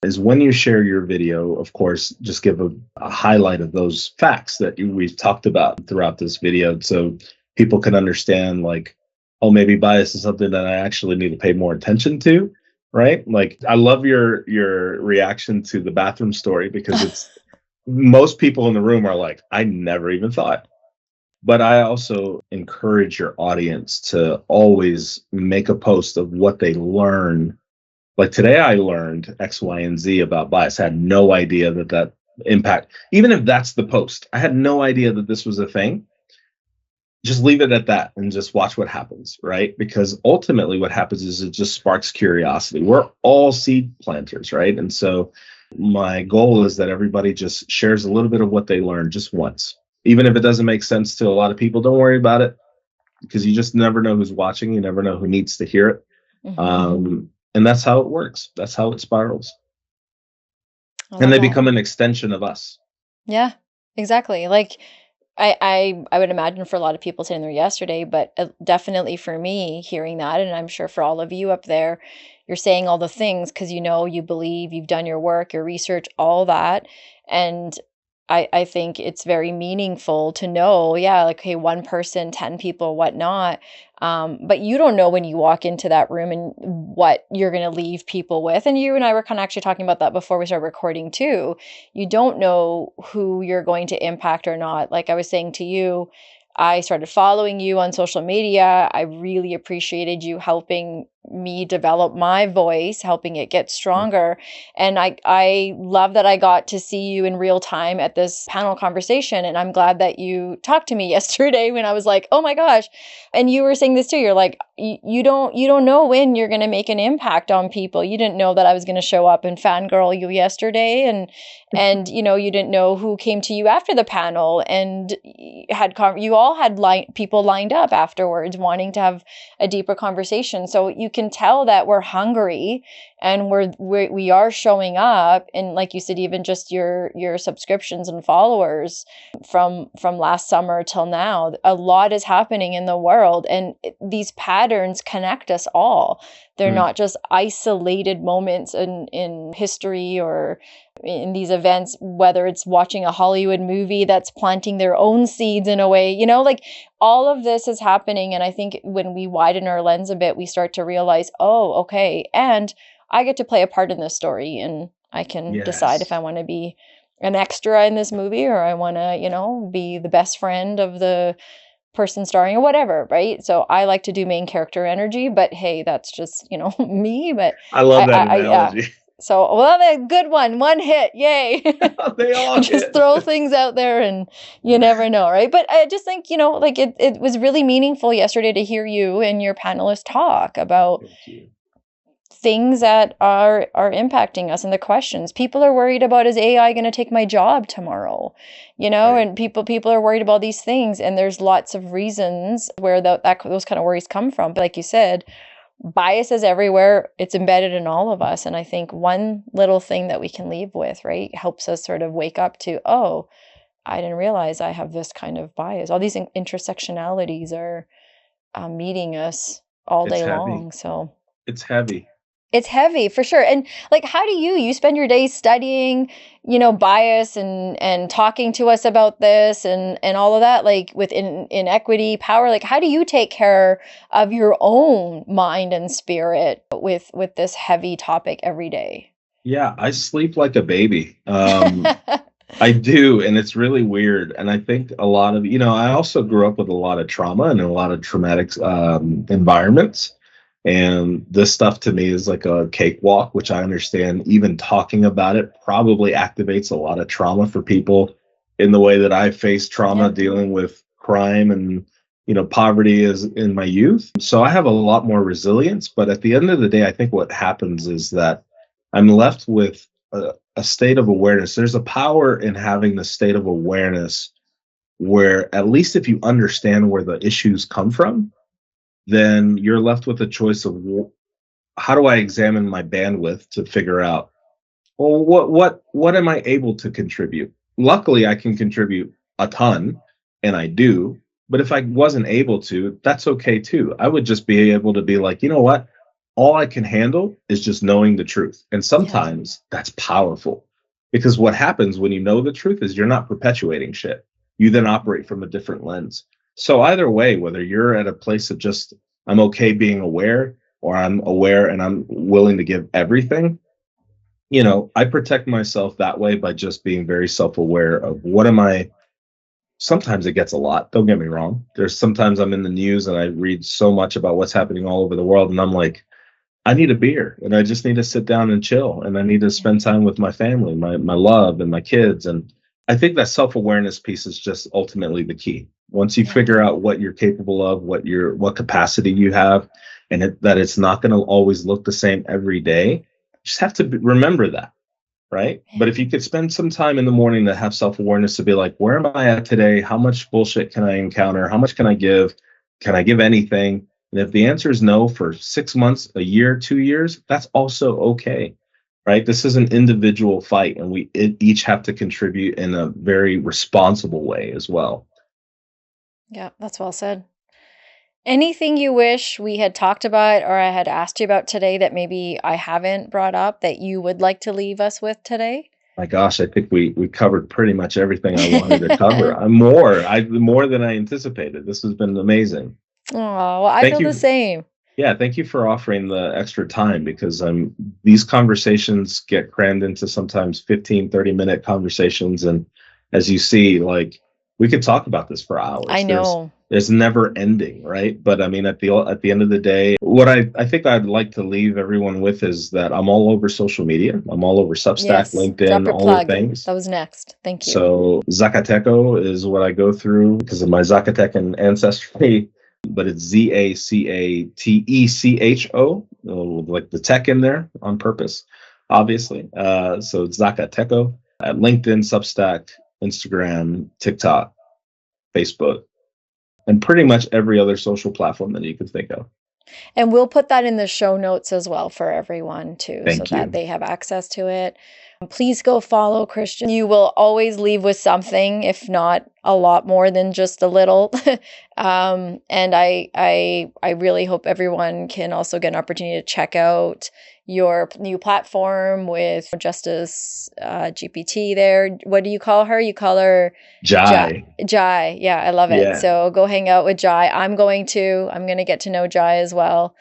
Is when you share your video, of course, just give a highlight of those facts that we've talked about throughout this video, so people can understand, like, oh, maybe bias is something that I actually need to pay more attention to, right? Like, I love your reaction to the bathroom story, because it's most people in the room are like, I never even thought. But I also encourage your audience to always make a post of what they learn. Like today, I learned X, Y, and Z about bias. I had no idea that impact, even if that's the post, I had no idea that this was a thing. Just leave it at that and just watch what happens, right? Because ultimately what happens is it just sparks curiosity. We're all seed planters, right? And so my goal is that everybody just shares a little bit of what they learned just once. Even if it doesn't make sense to a lot of people, don't worry about it, because you just never know who's watching. You never know who needs to hear it. Mm-hmm. And that's how it works. That's how it spirals. And they become an extension of us. Yeah, exactly. Like I would imagine for a lot of people sitting there yesterday, but definitely for me hearing that, and I'm sure for all of you up there, you're saying all the things because you believe, you've done your work, your research, all that. And I think it's very meaningful to know, yeah, like, hey, one person, 10 people, whatnot. But you don't know when you walk into that room and what you're going to leave people with. And you and I were kind of actually talking about that before we started recording too. You don't know who you're going to impact or not. Like I was saying to you, I started following you on social media. I really appreciated you helping me develop my voice, helping it get stronger. And I love that I got to see you in real time at this panel conversation. And I'm glad that you talked to me yesterday when I was like, oh my gosh. And you were saying this too. You're like, you don't know when you're going to make an impact on people. You didn't know that I was going to show up and fangirl you yesterday. And you didn't know who came to you after the panel, and you all had people lined up afterwards wanting to have a deeper conversation. So you can tell that we're hungry and we are showing up. And like you said, even just your subscriptions and followers from last summer till now, a lot is happening in the world, and these patterns connect us all. They're not just isolated moments in history or in these events, whether it's watching a Hollywood movie that's planting their own seeds in a way, like all of this is happening. And I think when we widen our lens a bit, we start to realize, oh, okay, and I get to play a part in this story, and I can decide if I want to be an extra in this movie or I want to, be the best friend of the person starring or whatever, right? So I like to do main character energy, but hey, that's just, me. But I love that analogy. Yeah. So, well, a good one hit, yay. They all just throw things out there and you never know, right? But I just think, like it was really meaningful yesterday to hear you and your panelists talk about things that are impacting us and the questions. People are worried about, is AI going to take my job tomorrow? Right. And people are worried about these things, and there's lots of reasons where those kind of worries come from. But like you said, bias is everywhere. It's embedded in all of us. And I think one little thing that we can leave with, right, helps us sort of wake up to, oh, I didn't realize I have this kind of bias. All these intersectionalities are meeting us all It's day heavy. long. So It's heavy. it's heavy for sure. And like, how do you spend your days studying, bias and talking to us about this and all of that, like with inequity, power, like how do you take care of your own mind and spirit with this heavy topic every day? Yeah, I sleep like a baby. I do, and it's really weird. And I think a lot of, I also grew up with a lot of trauma and a lot of traumatic environments. And this stuff to me is like a cakewalk, which I understand even talking about it probably activates a lot of trauma for people in the way that I faced trauma Yeah. dealing with crime and, poverty as in my youth. So I have a lot more resilience. But at the end of the day, I think what happens is that I'm left with a state of awareness. There's a power in having the state of awareness where, at least if you understand where the issues come from, then you're left with a choice of how do I examine my bandwidth to figure out, well, what am I able to contribute? Luckily, I can contribute a ton, and I do. But if I wasn't able to, that's okay too. I would just be able to be like, you know what? All I can handle is just knowing the truth. And Yeah. sometimes that's powerful, because what happens when you know the truth is you're not perpetuating shit. You then operate from a different lens. So either way, whether you're at a place of just, I'm okay being aware, or I'm aware and I'm willing to give everything, I protect myself that way by just being very self-aware of what am I. Sometimes it gets a lot. Don't get me wrong. There's sometimes I'm in the news and I read so much about what's happening all over the world, and I'm like, I need a beer and I just need to sit down and chill, and I need to spend time with my family, my love and my kids. And I think that self-awareness piece is just ultimately the key. Once you Yeah. figure out what you're capable of, what capacity you have, and that it's not going to always look the same every day, you just have to remember that, right? But if you could spend some time in the morning to have self-awareness, to be like, where am I at today? How much bullshit can I encounter? How much can I give? Can I give anything? And if the answer is no for 6 months, a year, 2 years, that's also okay, right? This is an individual fight, and we each have to contribute in a very responsible way as well. Yeah, that's well said. Anything you wish we had talked about or I had asked you about today that maybe I haven't brought up that you would like to leave us with today? My gosh, I think we covered pretty much everything I wanted to cover. More than I anticipated. This has been amazing. Oh, well, I Thank feel the you. same. Yeah, thank you for offering the extra time, because these conversations get crammed into sometimes 15, 30-minute conversations. And as you see, like, we could talk about this for I hours. know. There's never ending, right? But I mean, at the end of the day, what I think I'd like to leave everyone with is that I'm all over social media. I'm all over Substack, Yes. Drop LinkedIn, your all the plug. things. That was next. Thank you. So Zacateco is what I go through because of my Zacatecan ancestry, but it's Zacatecho, like the tech in there on purpose, obviously. So it's Zacateco at LinkedIn, Substack, Instagram, TikTok, Facebook, and pretty much every other social platform that you can think of. And we'll put that in the show notes as well for everyone too, so Thank that you. they have access to it. Please go follow Christian. You will always leave with something, if not a lot more than just a little. And I really hope everyone can also get an opportunity to check out your new platform with Justice GPT there. What do you call her? You call her Jai. Jai. Yeah, I love it. Yeah. So go hang out with Jai. I'm going to get to know Jai as well.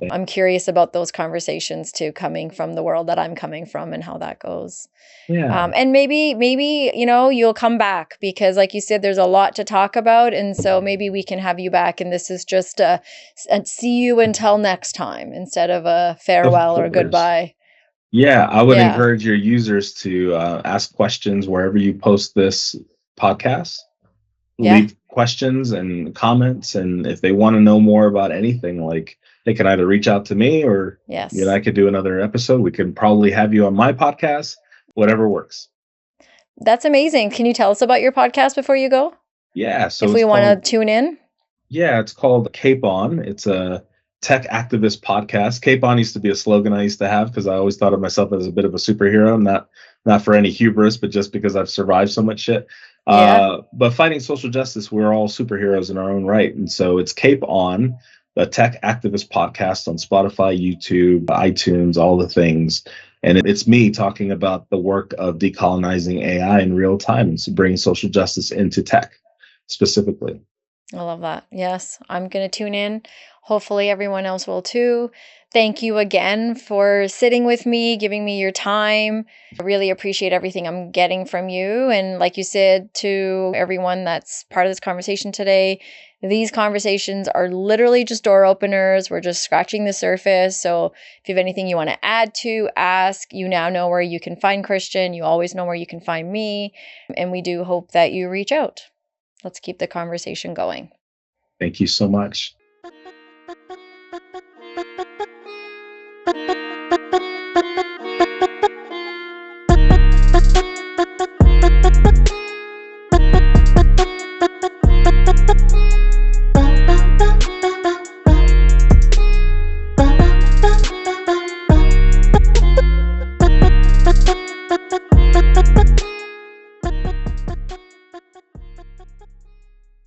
I'm curious about those conversations too, coming from the world that I'm coming from and how that goes. Yeah. And maybe, you'll come back because like you said, there's a lot to talk about. And so maybe we can have you back. And this is just a see you until next time instead of a farewell or goodbye. Yeah, I would Yeah. encourage your users to ask questions wherever you post this podcast. Yeah. Leave questions and comments, and if they want to know more about anything, like, they can either reach out to me, or Yes. I could do another episode. We could probably have you on my podcast, whatever works. That's amazing. Can you tell us about your podcast before you go? Yeah, so if we want to tune in. Yeah, it's called Cape On. It's a Tech Activist Podcast. Cape On used to be a slogan I used to have because I always thought of myself as a bit of a superhero, not for any hubris, but just because I've survived so much shit. Yeah. But fighting social justice, we're all superheroes in our own right. And so it's Cape On, the Tech Activist Podcast on Spotify, YouTube, iTunes, all the things. And it's me talking about the work of decolonizing AI in real time and bringing social justice into tech specifically. I love that. Yes, I'm going to tune in. Hopefully, everyone else will too. Thank you again for sitting with me, giving me your time. I really appreciate everything I'm getting from you. And like you said, to everyone that's part of this conversation today, these conversations are literally just door openers. We're just scratching the surface. So if you have anything you want to add to, ask. You now know where you can find Christian. You always know where you can find me. And we do hope that you reach out. Let's keep the conversation going. Thank you so much.